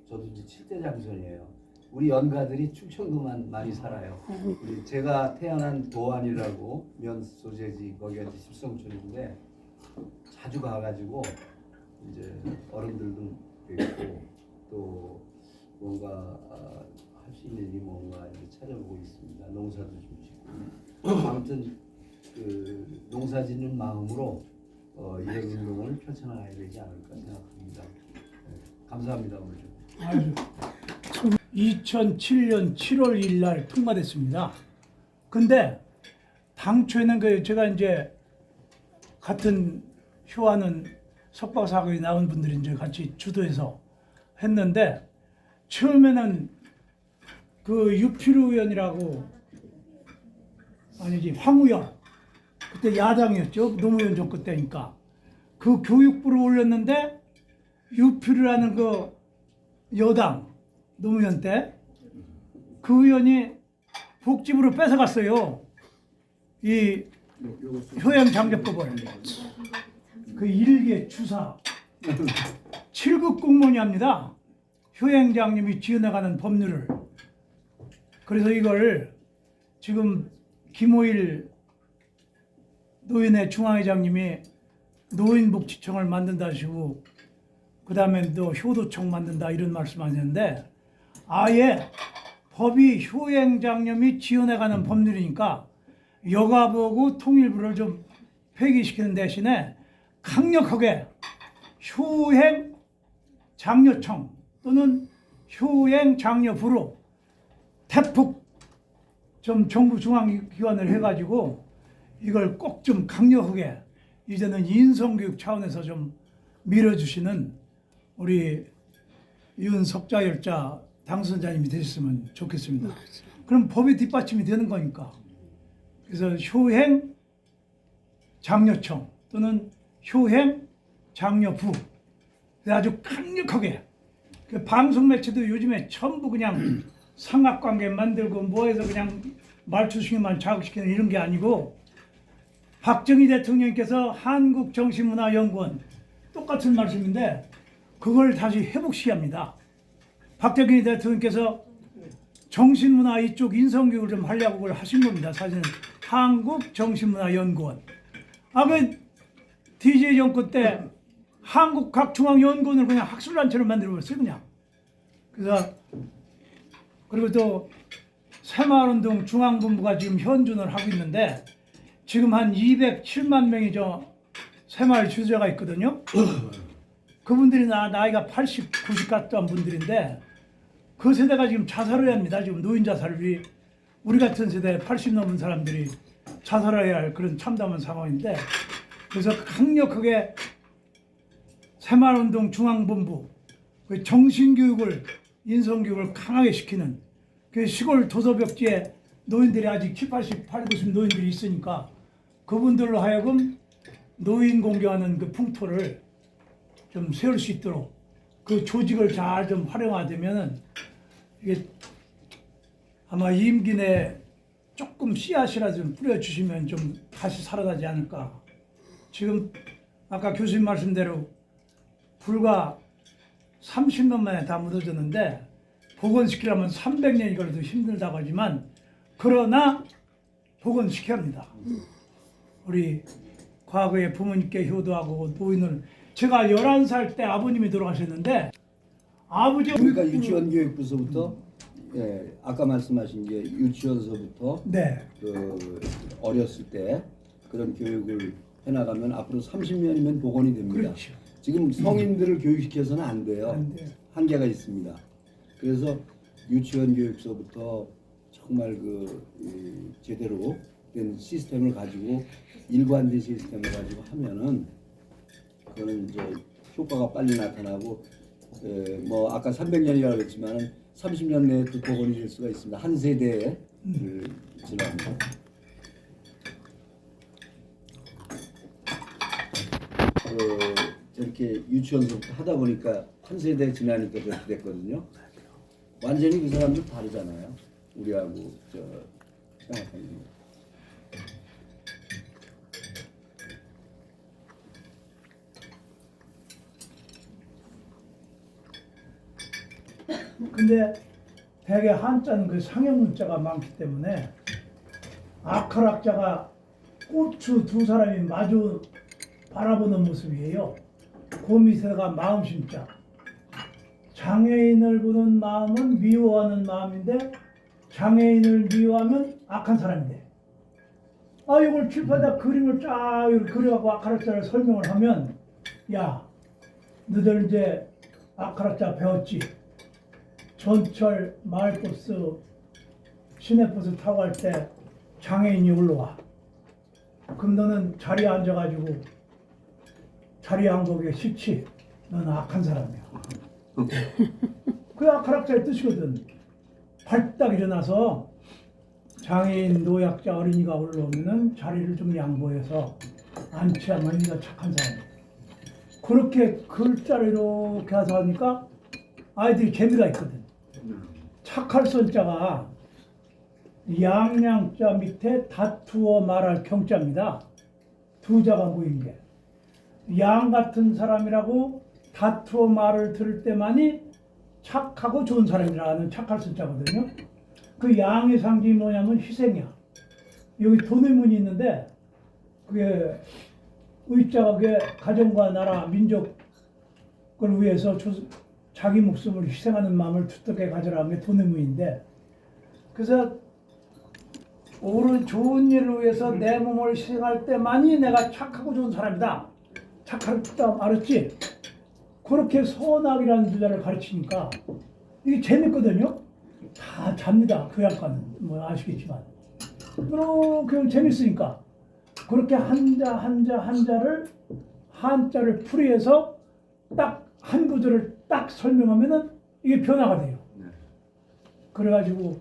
저도 이제 7대 장손이에요. 우리 연가들이 충청도만 많이 살아요. 제가 태어난 도안이라고 면 소재지 거기가 이제 십성촌인데 자주 가가지고 이제 어른들도 뵙고 또 뭔가 할 수 있는 일이 뭔가 이제 찾아보고 있습니다. 농사도 좀 짓고 아무튼 그 농사 짓는 마음으로 이런 운동을 펼쳐나가야 되지 않을까 생각합니다. 네, 감사합니다 오늘 좀. 아주 2007년 7월 1일 날 통과됐습니다. 근데 당초에는 그 제가 이제 같은 효하는 석박사학에 나온 분들이 이제 같이 주도해서 했는데 처음에는 그 유필우 의원이라고 아니지 황우영 그때 야당이었죠. 노무현 정권 때니까 그 교육부를 올렸는데 유필우라는 그 여당 노무현 때 그 의원이 복지부로 뺏어갔어요. 이 효양장려법을 그 일개 주사 7급 공무원이 합니다. 효행장님이 지어나가는 법률을. 그래서 이걸 지금 김호일 노인회 중앙회장님이 노인복지청을 만든다 하시고 그 다음에 또 효도청 만든다 이런 말씀하셨는데 아예 법이 효행장님이 지어나가는 법률이니까 여가부하고 통일부를 좀 폐기시키는 대신에 강력하게 효행장려청 또는 효행장려부로 대폭 좀 정부 중앙기관을 해가지고 이걸 꼭 좀 강력하게 이제는 인성교육 차원에서 좀 밀어주시는 우리 윤석자열자 당선자님이 되셨으면 좋겠습니다. 그럼 법이 뒷받침이 되는 거니까. 그래서 효행장려청 또는 효행장려부 아주 강력하게 그 방송 매체도 요즘에 전부 그냥 삼각관계 만들고 뭐해서 그냥 말투식만 자극시키는 이런 게 아니고 박정희 대통령께서 한국정신문화연구원 똑같은 말씀인데 그걸 다시 회복시켜야 합니다. 박정희 대통령께서 정신문화 이쪽 인성교육을 좀 하려고 그걸 하신 겁니다. 사실은 한국정신문화연구원. 그 DJ 정권 때 한국각중앙연구원을 그냥 학술단체로 만들어버렸어요. 그냥. 그래서 그리고 또 새마을운동 중앙본부가 지금 현존을 하고 있는데 지금 한 207만 명이 저 새마을 주재가 있거든요. 그분들이 나이가 80, 90 같던 분들인데 그 세대가 지금 자살을 해야 합니다. 지금 노인 자살을 우리 같은 세대 80 넘은 사람들이 자살해야 할 그런 참담한 상황인데 그래서 강력하게 새마을운동 중앙본부 그 정신교육을 인성교육을 강하게 시키는 그 시골 도서벽지에 노인들이 아직 7, 80, 8, 90 노인들이 있으니까 그분들로 하여금 노인 공경하는 그 풍토를 좀 세울 수 있도록 그 조직을 잘 좀 활용하되면은 이게 아마 임기 내 조금 씨앗이라도 좀 뿌려주시면 좀 다시 살아나지 않을까. 지금 아까 교수님 말씀대로 불과 30년 만에 다 무너졌는데 복원시키려면 300년이 걸려도 힘들다고 하지만 그러나 복원시켜야 합니다. 우리 과거에 부모님께 효도하고 노인을 제가 11살 때 아버님이 돌아가셨는데 아버지 그러니까 유치원 교육부서부터 예, 아까 말씀하신 게 유치원서부터 네. 그 어렸을 때 그런 교육을 해나가면 앞으로 30년이면 복원이 됩니다. 그렇죠. 지금 성인들을 교육시켜서는 안 돼요. 안 돼요. 한계가 있습니다. 그래서 유치원 교육서부터 정말 제대로 된 시스템을 가지고 일관된 시스템을 가지고 하면은 그거는 이제 효과가 빨리 나타나고 뭐 아까 300년이라고 했지만은 30년 내에 또 복원이 될 수가 있습니다. 한 세대를 지나면. 저렇게 유치원서부터 하다 보니까 한 세대 지나니까 그렇게 됐거든요. 완전히 그 사람들 다르잖아요. 우리하고 생각하는 게. 근데 대개 한자는 그 상형 문자가 많기 때문에 아카락자가 고추 두 사람이 마주 바라보는 모습이에요. 그 밑에가 마음심자. 장애인을 보는 마음은 미워하는 마음인데 장애인을 미워하면 악한 사람이 돼. 이걸 칠판에다 그림을 쫙 그려갖고 아카락자를 설명을 하면 야 너들 이제 아카락자 배웠지? 전철 마을버스 시내버스 타고 갈 때 장애인이 올라와. 그럼 너는 자리에 앉아가지고 자리에 앉고 싫지? 너는 악한 사람이야. 그 아카락자의 뜻이거든. 발딱 일어나서 장애인, 노약자, 어린이가 올라오면은 자리를 좀 양보해서 앉혀야만 네가 착한 사람이야. 그렇게 글자를 이렇게 해서 하니까 아이들이 재미가 있거든. 착할 선자가 양양자 밑에 다투어 말할 경자입니다. 두 자가 모인 게. 양 같은 사람이라고 다투어 말을 들을 때만이 착하고 좋은 사람이라는 착할 선자거든요. 그 양의 상징이 뭐냐면 희생이야. 여기 돈의 문이 있는데 그게 의자가 그게 가정과 나라, 민족을 위해서 자기 목숨을 희생하는 마음을 두텁게 가져라는 게 돈의 문인데 그래서 옳은 좋은 일을 위해서 내 몸을 희생할 때만이 내가 착하고 좋은 사람이다. 착하다 알았지? 그렇게 선악이라는 주제를 가르치니까 이게 재밌거든요. 다 잡니다. 교양과는 뭐 아시겠지만 그렇게 재밌으니까 그렇게 한자를 한자를 풀이해서 딱 한 구절을 딱 설명하면은 이게 변화가 돼요. 그래가지고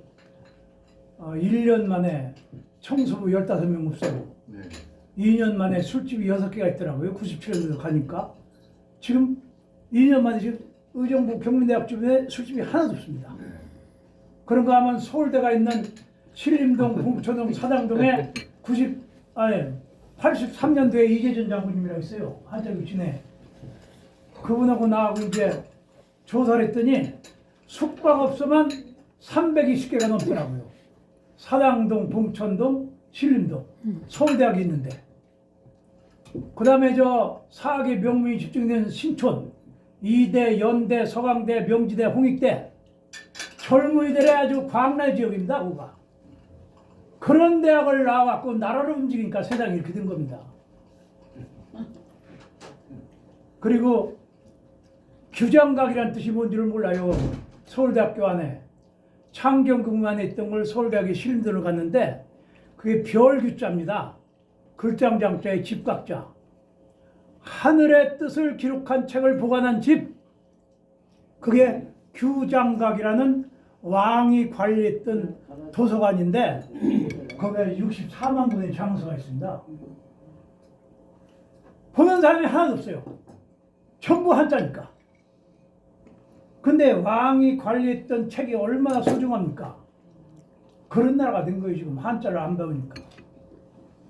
1년 만에 청소부 15명 없애고 2년 만에 술집이 6개가 있더라고요. 97년도 가니까 지금 2년 만에 지금 의정부 경민대학 주변에 술집이 하나도 없습니다. 그런 거 하면 서울대가 있는 신림동, 봉천동, 사당동에 80 83년도에 이재전 장군님이라고 있어요. 한자교 진해. 그분하고 나하고 이제 조사를 했더니 숙박업소만 320개가 넘더라고요. 사당동, 봉천동, 신림동, 서울대학이 있는데. 그 다음에 저 사학의 명문이 집중된 신촌, 이대, 연대, 서강대, 명지대, 홍익대, 젊은이들의 아주 광활 지역입니다. 거기가. 그런 대학을 나와갖고 나라를 움직이니까 세상이 이렇게 된 겁니다. 그리고 규장각이라는 뜻이 뭔지를 몰라요. 서울대학교 안에 창경궁 안에 있던 걸 서울대학에 신림동을 갔는데 그게 별규자입니다. 글장장자의 집각자. 하늘의 뜻을 기록한 책을 보관한 집. 그게 규장각이라는 왕이 관리했던 도서관인데 거기에 64만 권의 장서가 있습니다. 보는 사람이 하나도 없어요. 전부 한자니까. 근데 왕이 관리했던 책이 얼마나 소중합니까? 그런 나라가 된 거예요. 지금 한자를 안 배우니까.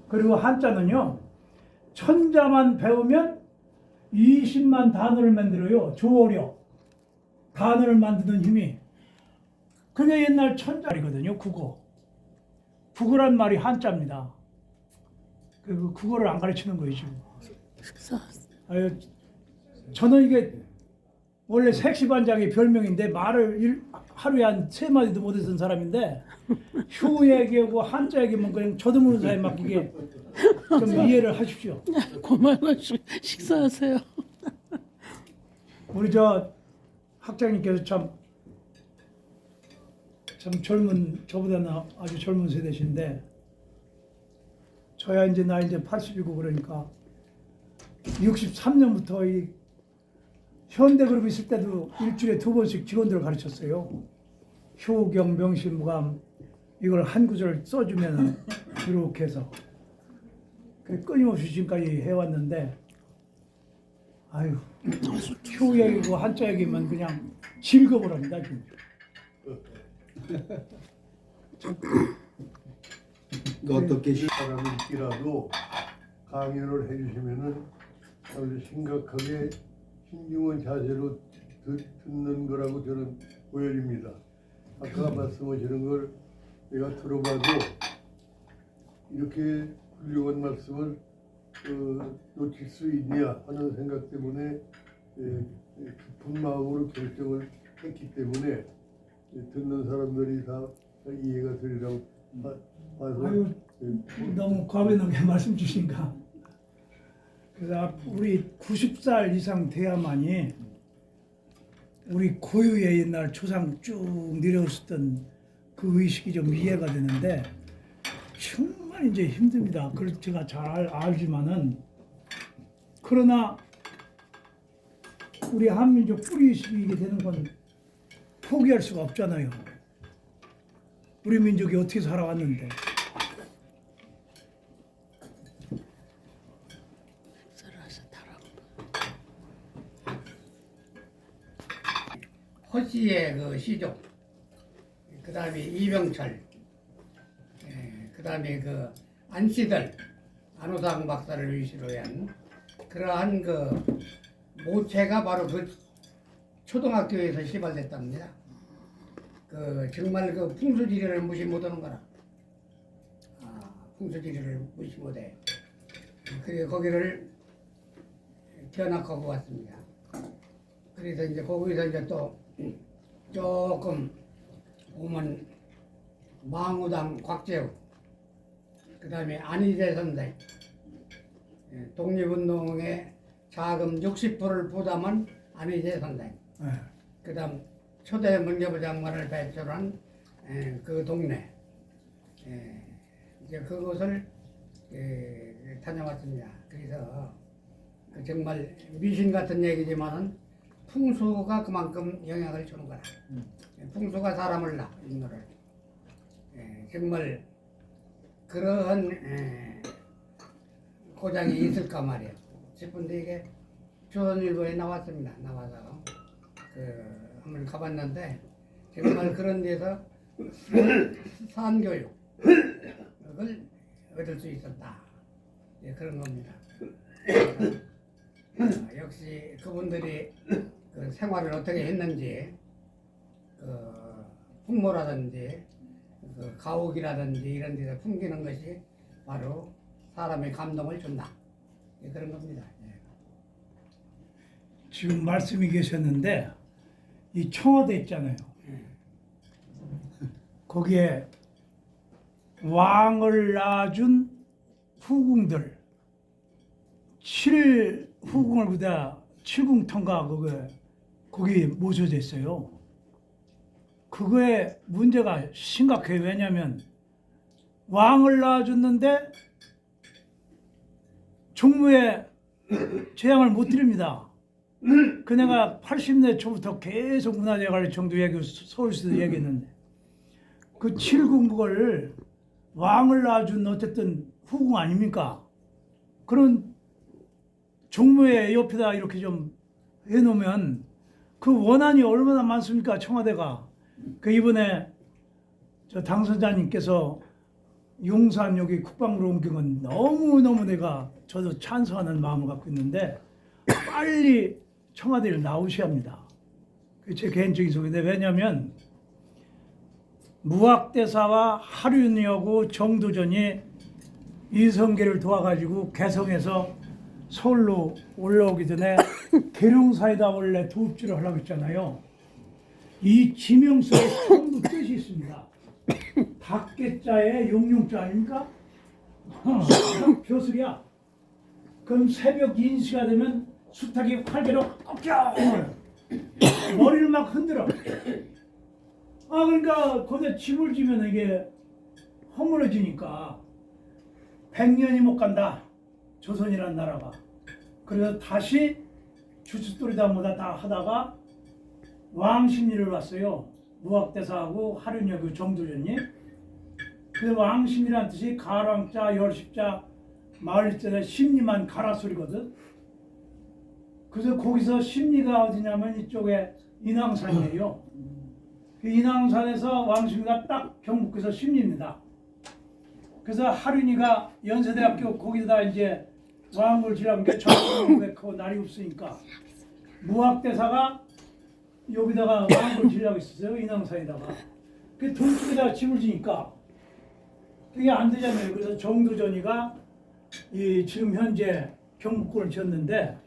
그리고 한자는요, 천자만 배우면 20만 단어를 만들어요. 조어력. 단어를 만드는 힘이. 그게 옛날 천자이거든요. 국어. 국어란 말이 한자입니다. 그 국어를 안 가르치는 거예요 지금. 아유, 저는 이게 원래 색시반장의 별명인데 말을 하루에 한 3마디도 못 했던 사람인데 휴 얘기하고 한자 얘기면 그냥 저도 모르는 사이에 막 이게 좀 이해를 하십시오. 고마워. 식사하세요. 우리 저 학장님께서 참 젊은, 저보다는 아주 젊은 세대신데 저야 이제 나이 이제 80이고 그러니까 63년부터 이 현대그룹 있을 때도 일주일에 2번씩 직원들을 가르쳤어요. 효경, 명심무감 이걸 한 구절 써주면 이렇게 해서 끊임없이 지금까지 해왔는데 아유 효 얘기고 한자 얘기면 그냥 즐거워합니다 지금. 어떻게 사람일지라도 강연을 해주시면은 아주 심각하게 신중한 자세로 듣는 거라고 저는 보여집니다. 아까 말씀하시는 걸 내가 들어봐도 이렇게 훌륭한 말씀을 놓칠 수 있냐 하는 생각 때문에 깊은 마음으로 결정을 했기 때문에 듣는 사람들이 다 이해가 되리라고 봐서 아유 너무 과분하게 말씀 주시니까. 그래서 우리 90살 이상 돼야만이 우리 고유의 옛날 조상 쭉 내려오셨던 그 의식이 좀 이해가 되는데 정말 이제 힘듭니다. 그걸 제가 잘 알지만은 그러나 우리 한민족 뿌리의식이 이게 되는 건 포기할 수가 없잖아요. 우리 민족이 어떻게 살아왔는데. 허씨의 그 시조, 그 다음에 이병철, 그 다음에 그 안씨들, 안호상 박사를 위시로 한 그러한 그 모체가 바로 그 초등학교에서 시발됐답니다. 그 정말 그 풍수지리를 무시 못하는 거라. 풍수지리를 무시 못해. 그래서 거기를 견학하고 왔습니다. 그래서 이제 거기서 이제 또 조금 오면 망우당 곽재우, 그 다음에 안희재 선생, 독립운동에 자금 60%를 부담한 안희재 선생, 그 다음 초대 문교부 장관을 배출한 그 동네, 이제 그곳을 다녀왔습니다. 그래서 정말 미신 같은 얘기지만은 풍수가 그만큼 영향을 주는 거라. 풍수가 사람을 낳아, 인물을. 정말 그러한 고장이 있을까 말이에요. 싶은데 이게 조선일보에 나왔습니다. 나와서 한번 가봤는데 정말 그런 데서 산교육을 얻을 수 있었다. 예, 그런 겁니다. 역시 그분들이 그 생활을 어떻게 했는지, 그 풍모라든지 그 가옥이라든지 이런 데서 풍기는 것이 바로 사람의 감동을 준다. 예, 그런 겁니다. 예. 지금 말씀이 계셨는데 이 청와대 있잖아요. 거기에 왕을 낳아준 후궁들 7후궁을 보다 7궁턴가 거기 모셔져 있어요. 그거에 문제가 심각해요. 왜냐하면 왕을 낳아줬는데 종무에 재앙을 못 드립니다. 그 내가 80년 초부터 계속 문화재관리청도 얘기하고 서울시도 얘기했는데 그 7궁을 왕을 낳아준 어쨌든 후궁 아닙니까? 그런 종무의 옆에다 이렇게 좀 해놓으면 그 원한이 얼마나 많습니까? 청와대가. 그 이번에 저 당선자님께서 용산 여기 국방으로 옮긴 건 너무너무 저도 찬성하는 마음을 갖고 있는데 빨리 청와대를 나오셔야 합니다. 그게 제 개인적인 소견인데 왜냐하면 무학대사와 하륜이하고 정도전이 이성계를 도와가지고 개성에서 서울로 올라오기 전에 계룡사에다 원래 도읍지를 하려고 했잖아요. 이 지명서에 전부 뜻이 있습니다. 닭개자에 용용자 아닙니까? 벼슬이야. 그럼 새벽 인시가 되면 수탉이 활개로 꺾여 머리를 막 흔들어. 그러니까 거기에 집을 지면 이게 허물어지니까 100년이 못 간다. 조선이라는 나라가. 그래서 다시 주춧돌이다 뭐다 다 하다가 왕심리를 왔어요. 무학대사하고 하륜여고 정도전이. 그래서 왕심리란 뜻이 가랑자, 열십자, 마을자에 심리만 가라 소리거든. 그래서 거기서 심리가 어디냐면 이쪽에 인왕산이에요. 그 인왕산에서 왕심리가 딱 경북에서 심리입니다. 그래서 하륜이가 연세대학교 거기다 이제 왕을 지라는 게 전국에 날이 없으니까 무학대사가 여기다가 왕을 지려고 있었어요. 인왕산에다가. 그 동쪽에다가 집을 지니까 그게 안 되잖아요. 그래서 정도전이가 이 지금 현재 경북권을 지었는데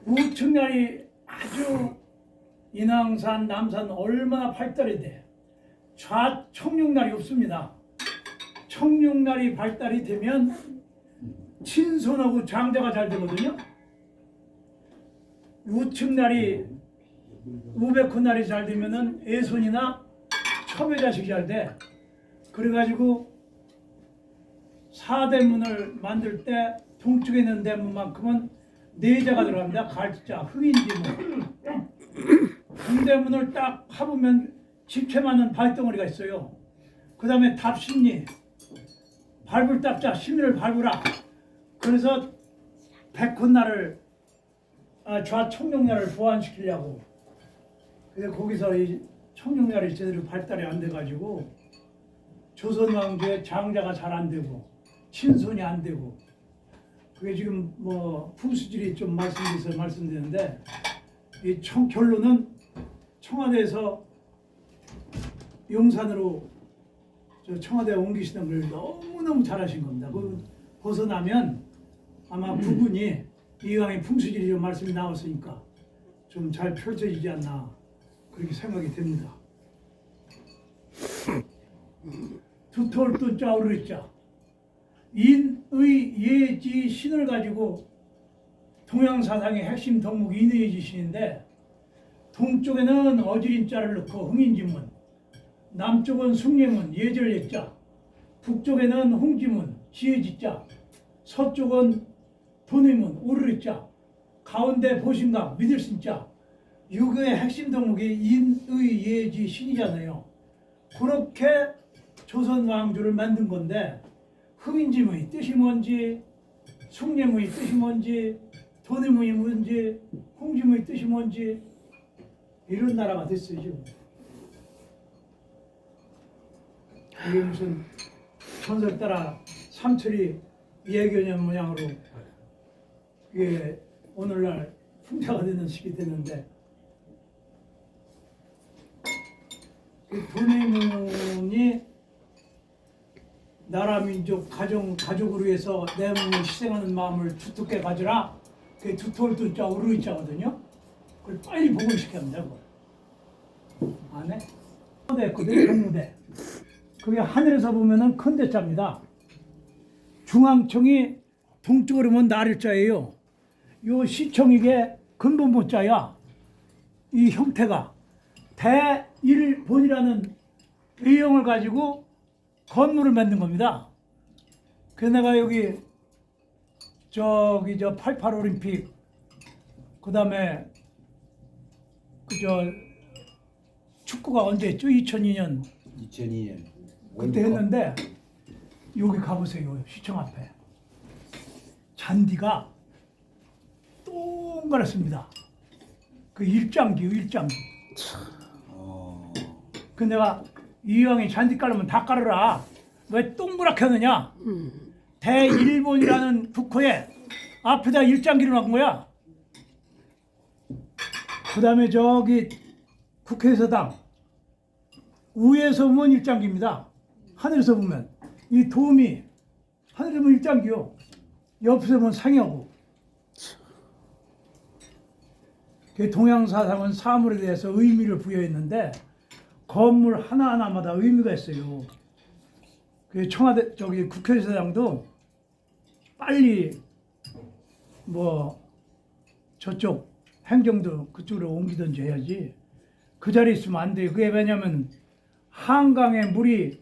우측날이 아주 인왕산, 남산 얼마나 발달이 돼. 좌청룡날이 없습니다. 청룡날이 발달이 되면 친손하고 장자가 잘 되거든요. 우측날이 우백호날이 잘 되면은 애손이나 첩의 자식이 잘 돼. 그래가지고 사대문을 만들 때 동쪽에 있는 대문만큼은 내자가 들어갑니다. 갈자, 흑인지문. 동대문을 딱 파보면 집채 맞는 발덩어리가 있어요. 그 다음에 답심리, 밟을 답자, 심리를 밟으라. 그래서 백혼날을 좌청룡날을 보완시키려고. 근데 거기서 이 청룡날이 제대로 발달이 안 돼가지고 조선 왕조의 장자가 잘 안 되고 친손이 안 되고 그게 지금 뭐 풍수질이 좀 말씀드려서 말씀드리는데 이 결론은 청와대에서 용산으로 저 청와대에 옮기시는 걸 너무너무 잘하신 겁니다. 그 벗어나면 아마 부분이 이왕에 풍수질이 좀 말씀이 나왔으니까 좀 잘 펼쳐지지 않나 그렇게 생각이 됩니다. 두톨도 짜오르자 인의 예지 신을 가지고 동양사상의 핵심 덕목이 인의예지 신인데 동쪽에는 어지린자를 넣고 흥인지문, 남쪽은 숭례문 예절예자, 북쪽에는 홍지문 지혜지자, 서쪽은 도내문 오르르자, 가운데 보신각 믿을신자. 유교의 핵심 덕목이 인의예지 신이잖아요. 그렇게 조선 왕조를 만든 건데 흥인지문이 뜻이 뭔지, 숭례문이 뜻이 뭔지, 도내문이 뭔지, 홍지문이 뜻이 뭔지 이런 나라가 됐어요 지금. 이게 무슨 전설 따라 삼철이 예견년 모양으로 이게 오늘날 풍자가 되는 시기 됐는데 이 도내문이 나라 민족 가족을 위해서 내 몸을 희생하는 마음을 두텁게 가져라. 그게 두터울 두자 우르 자거든요. 그걸 빨리 복원시켜야 합니다. 그걸. 안에 무대 경무대. 그게 하늘에서 보면은 큰 대자입니다. 중앙청이 동쪽으로 보면 나를자예요. 요 시청 이게 근본모자야. 이 형태가 대일본이라는 의형을 가지고 건물을 만든 겁니다. 그래서 내가 여기 저기 88 올림픽 그다음에 축구가 언제 했죠? 2002년 2002년 그때 했는데 여기 가보세요. 시청 앞에 잔디가 동그랗습니다. 그 일장기요, 일장기. 그 내가 이왕이 잔디 깔으면 다 깔으라. 왜 동그랗게 하느냐? 대일본이라는 국호에 앞에다 일장기를 놔은 거야. 그 다음에 저기 국회의사당 위에서 보면 일장기입니다. 하늘에서 보면 이 도움이 하늘에서 보면 일장기요. 옆에서 보면 상이하고. 그 동양사상은 사물에 대해서 의미를 부여했는데 건물 하나하나마다 의미가 있어요. 그 청와대 저기 국회의사당도 빨리 뭐 저쪽 행정도 그쪽으로 옮기든지 해야지. 그 자리에 있으면 안 돼요. 그게 왜냐면 한강에 물이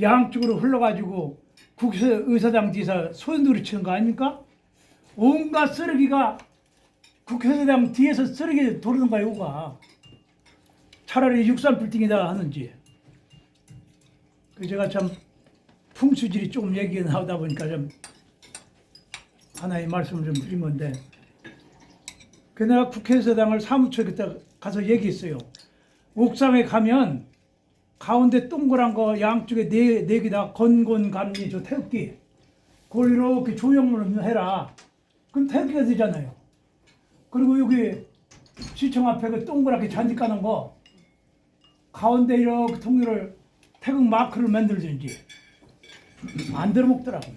양쪽으로 흘러가지고 국회의사당 뒤에서 소연돌이 치는 거 아닙니까? 온갖 쓰레기가 국회의사당 뒤에서 쓰레기 도르는 거야, 요가. 차라리 63빌딩에다 하는지. 그 제가 참 풍수질이 조금 얘기가 나오다 보니까 좀 하나의 말씀을 좀 드린 건데, 그 내가 국회의사당을 사무처에 그때 가서 얘기했어요. 옥상에 가면 가운데 동그란 거 양쪽에 네 개다 건곤감리 저 태극기 그걸 이렇게 조형으로 해라. 그럼 태극기가 되잖아요. 그리고 여기 시청 앞에 그 동그랗게 잔디 까는 거 가운데 이렇게 통일을 태극 마크를 만들든지 안 들어먹더라고요.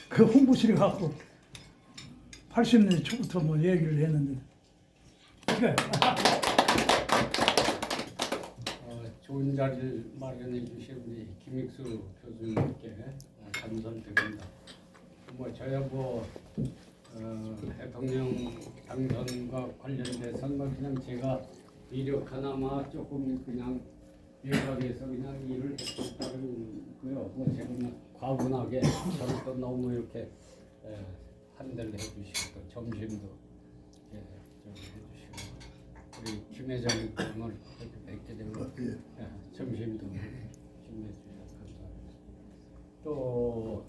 그 홍보실에 가고 80년대 초부터 뭐 얘기를 했는데 그래. 좋은 자리를 마련해 주신 우리 김익수 교수님께 감사드립니다. 뭐 저야 대통령 당선과 관련돼서는 그냥 제가 이력 하나마 조금 그냥 외곽에서 그냥 일을 했었다는 거요. 뭐 제가 과분하게 저를 또 너무 이렇게 한대를 해주시고 또 점심도 좀 해주시고 우리 김 회장님을 이렇게 뵙게 되고 점심도 힘내주셔서 감사합니다. 또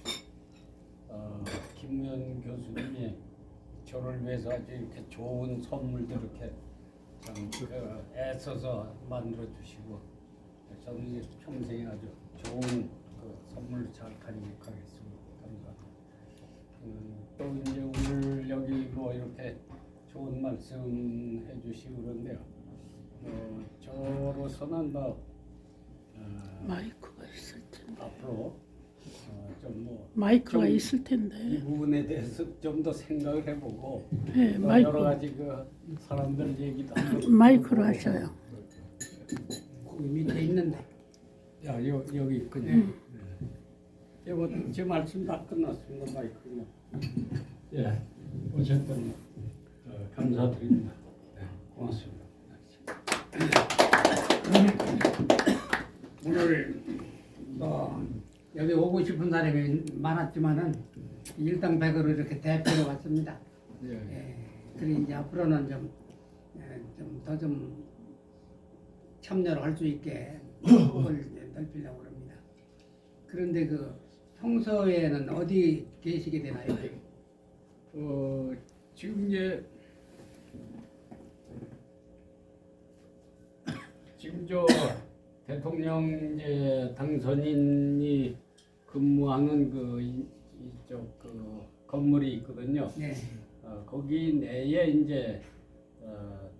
김무현 교수님이 저를 위해서 아주 이렇게 좋은 선물도 이렇게 참 애써서 만들어 주시고 저는 평생에 아주 좋은 그 선물 잘 간직하겠습니다. 감사합니다. 또 이제 오늘 여기 뭐 이렇게 좋은 말씀 해주시고 그런데요. 저로서는 마이크가 있을 텐데. 앞으로 좀 마이크가 좀 있을 이 텐데. 부분에 대해서 좀 더 생각을 해보고 네, 또 마이크. 여러 가지 그 사람들 얘기도 한번 마이크로 들어보고. 하셔요. 거기 밑에 있는데. 야 여기 있군요. 이거 제 말씀 다 끝났습니다. 마이크요. 예, 어쨌든 감사드립니다. 네, 고맙습니다. 오늘 여기 오고 싶은 사람이 많았지만은 일당백으로 이렇게 대표로 왔습니다. 그리고 이제 앞으로는 좀 더 좀 참여를 할 수 있게 폭을 넓히려고 합니다. 그런데 그 평소에는 어디 계시게 되나요? 지금 저 대통령 이제 당선인이 근무하는 그 그 건물이 있거든요. 네. 거기 내에 이제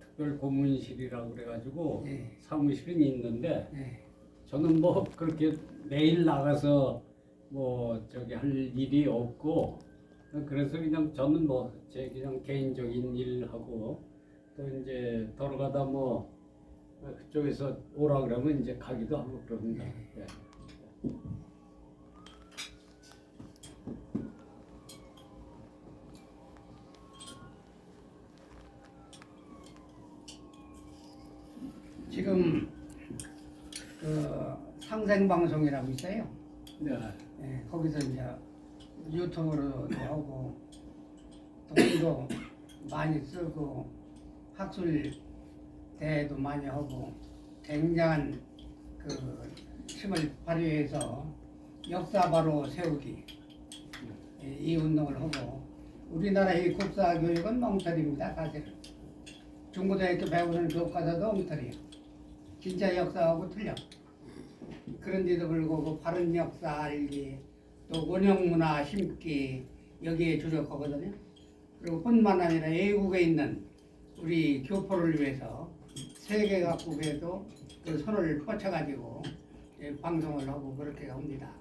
특별 고문실이라고 그래가지고 네. 사무실이 있는데 네. 저는 뭐 그렇게 매일 나가서 뭐 저기 할 일이 없고 그래서 그냥 저는 뭐 제 그냥 개인적인 일하고 또 이제 돌아가다 뭐 그쪽에서 오라 그러면 이제 가기도 하고 그럽니다. 네. 지금 그 상생방송이라고 있어요. 네. 예, 거기서 이제 유튜브로도 하고 돈도 많이 쓰고 학술 대회도 많이 하고 굉장한 그 힘을 발휘해서 역사 바로 세우기 이 운동을 하고 우리나라의 국사 교육은 엉터리입니다. 사실은 중고등학교 배우는 교과서도 엉터리예요. 진짜 역사하고 틀려. 그런데도 불구하고 바른 역사 알기 또 원형문화 심기 여기에 주력하거든요. 그리고 뿐만 아니라 외국에 있는 우리 교포를 위해서 세계 각국에도 그 손을 뻗쳐가지고 방송을 하고 그렇게 합니다.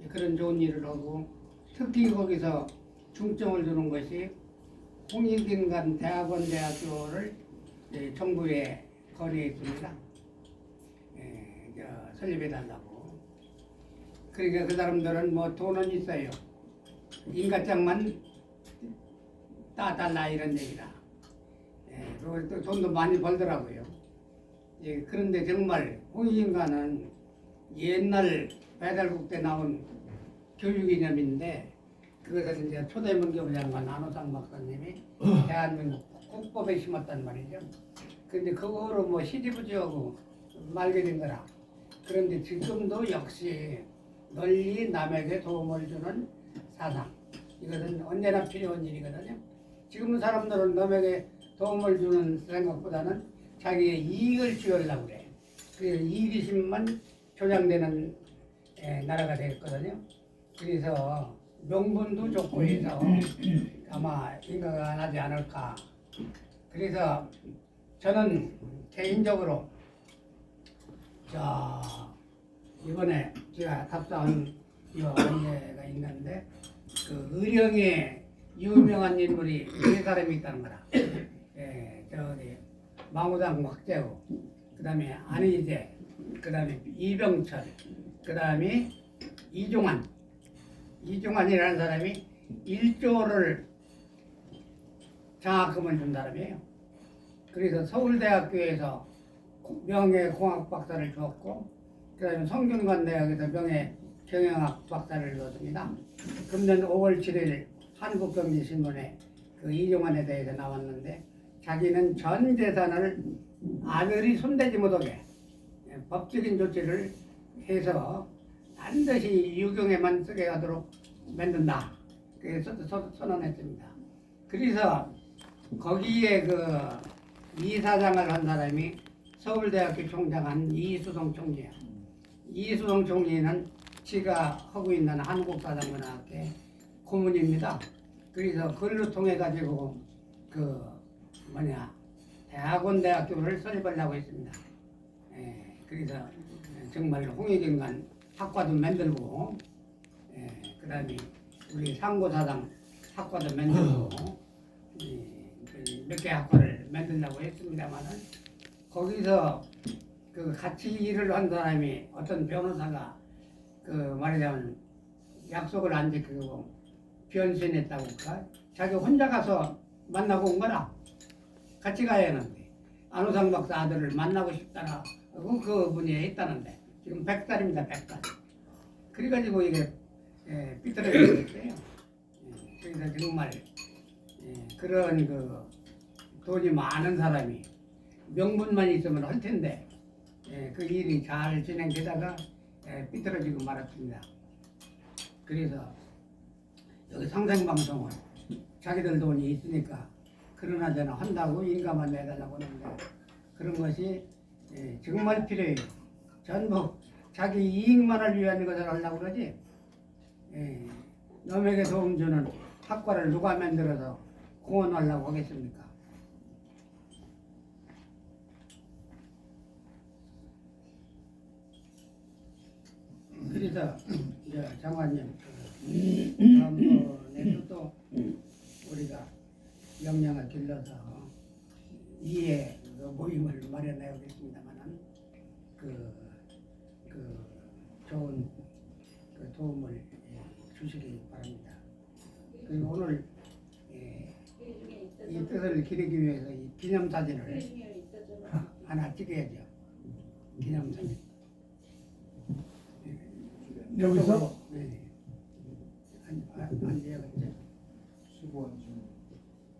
그런 좋은 일을 하고 특히 거기서 중점을 두는 것이 홍익인간 대학원대학교를 정부에 건의했습니다. 설립해달라고. 그러니까 그 사람들은 뭐 돈은 있어요. 인가장만 따달라 이런 얘기라. 그리고 또 돈도 많이 벌더라고요. 그런데 정말 홍익인간은 옛날 배달국 때 나온 교육 이념인데 그것을 이제 초대문교부 장관 안호상 박사님이 대한민국 국법에 심었단 말이죠. 그런데 그거로 뭐 시지부지하고 말게 된 거라. 그런데 지금도 역시 널리 남에게 도움을 주는 사상. 이것은 언제나 필요한 일이거든요. 지금 사람들은 남에게 도움을 주는 생각보다는 자기의 이익을 취하려고 그래. 그 이기심만 조장되는 나라가 됐거든요. 그래서 명분도 좋고 해서 아마 인가가 나지 않을까. 그래서 저는 개인적으로 이번에 제가 답사한 이 언제가 있는데 그 의령에 유명한 인물이 네 사람이 있다는 거라. 저기 망우당 박재우, 그다음에 안희재, 그다음에 이병철, 그다음에 이종환이라는 사람이 1조를 장학금을 준 사람이에요. 그래서 서울대학교에서 명예공학 박사를 주었고, 그다음에 성균관대학에서 명예경영학 박사를 주었습니다. 금년 5월 7일 한국경제신문에 그 이종환에 대해서 나왔는데 자기는 전 재산을 아들이 손대지 못하게 법적인 조치를 해서 반드시 유경에만 쓰게 하도록 만든다. 그래서 선언했습니다. 그래서 거기에 그 이사장을 한 사람이 서울대학교 총장한 이수동 총리야. 이수동 총리는 지가 하고 있는 한국사상문화학회 고문입니다. 그래서 그를 통해 가지고 대학원대학교를 설립하려고 했습니다. 그래서 정말 홍익인간 학과도 만들고, 그다음에 우리 상고사상 학과도 만들고 몇 개 학과를 만들려고 했습니다만은 거기서 그 같이 일을 한 사람이 어떤 변호사가 그 말하자면 약속을 안 지키고 변신했다고 할까? 자기 혼자 가서 만나고 온 거라. 같이 가야 하는데 안호상 박사 아들을 만나고 싶다라 그분이 했다는데 지금 100살입니다. 100살. 그래가지고 이게 삐뚤어졌어요. 그래서 정말 그런 그 돈이 많은 사람이 명분만 있으면 할 텐데 그 일이 잘 진행되다가 삐뚤어지고 말았습니다. 그래서 여기 상생방송은 자기들 돈이 있으니까 그러나 저나 한다고 인가만 내달라고 하는데 그런 것이 정말 필요해요. 전부 자기 이익만을 위한 것을 하려고 그러지 남에게 도움 주는 학과를 누가 만들어서 공헌하려고 하겠습니까? 그래서 이제 장관님 다음번에도 또 우리가 역량을 길러서 이해 그 모임을 마련해 오겠습니다만은 그 좋은 그 도움을 주시기 바랍니다. 그리고 오늘 이 뜻을 기리기 위해서 이 기념사진을 하나 찍어야죠. 기념사진. 여기서 네. 앉아야겠죠. 수고한 중.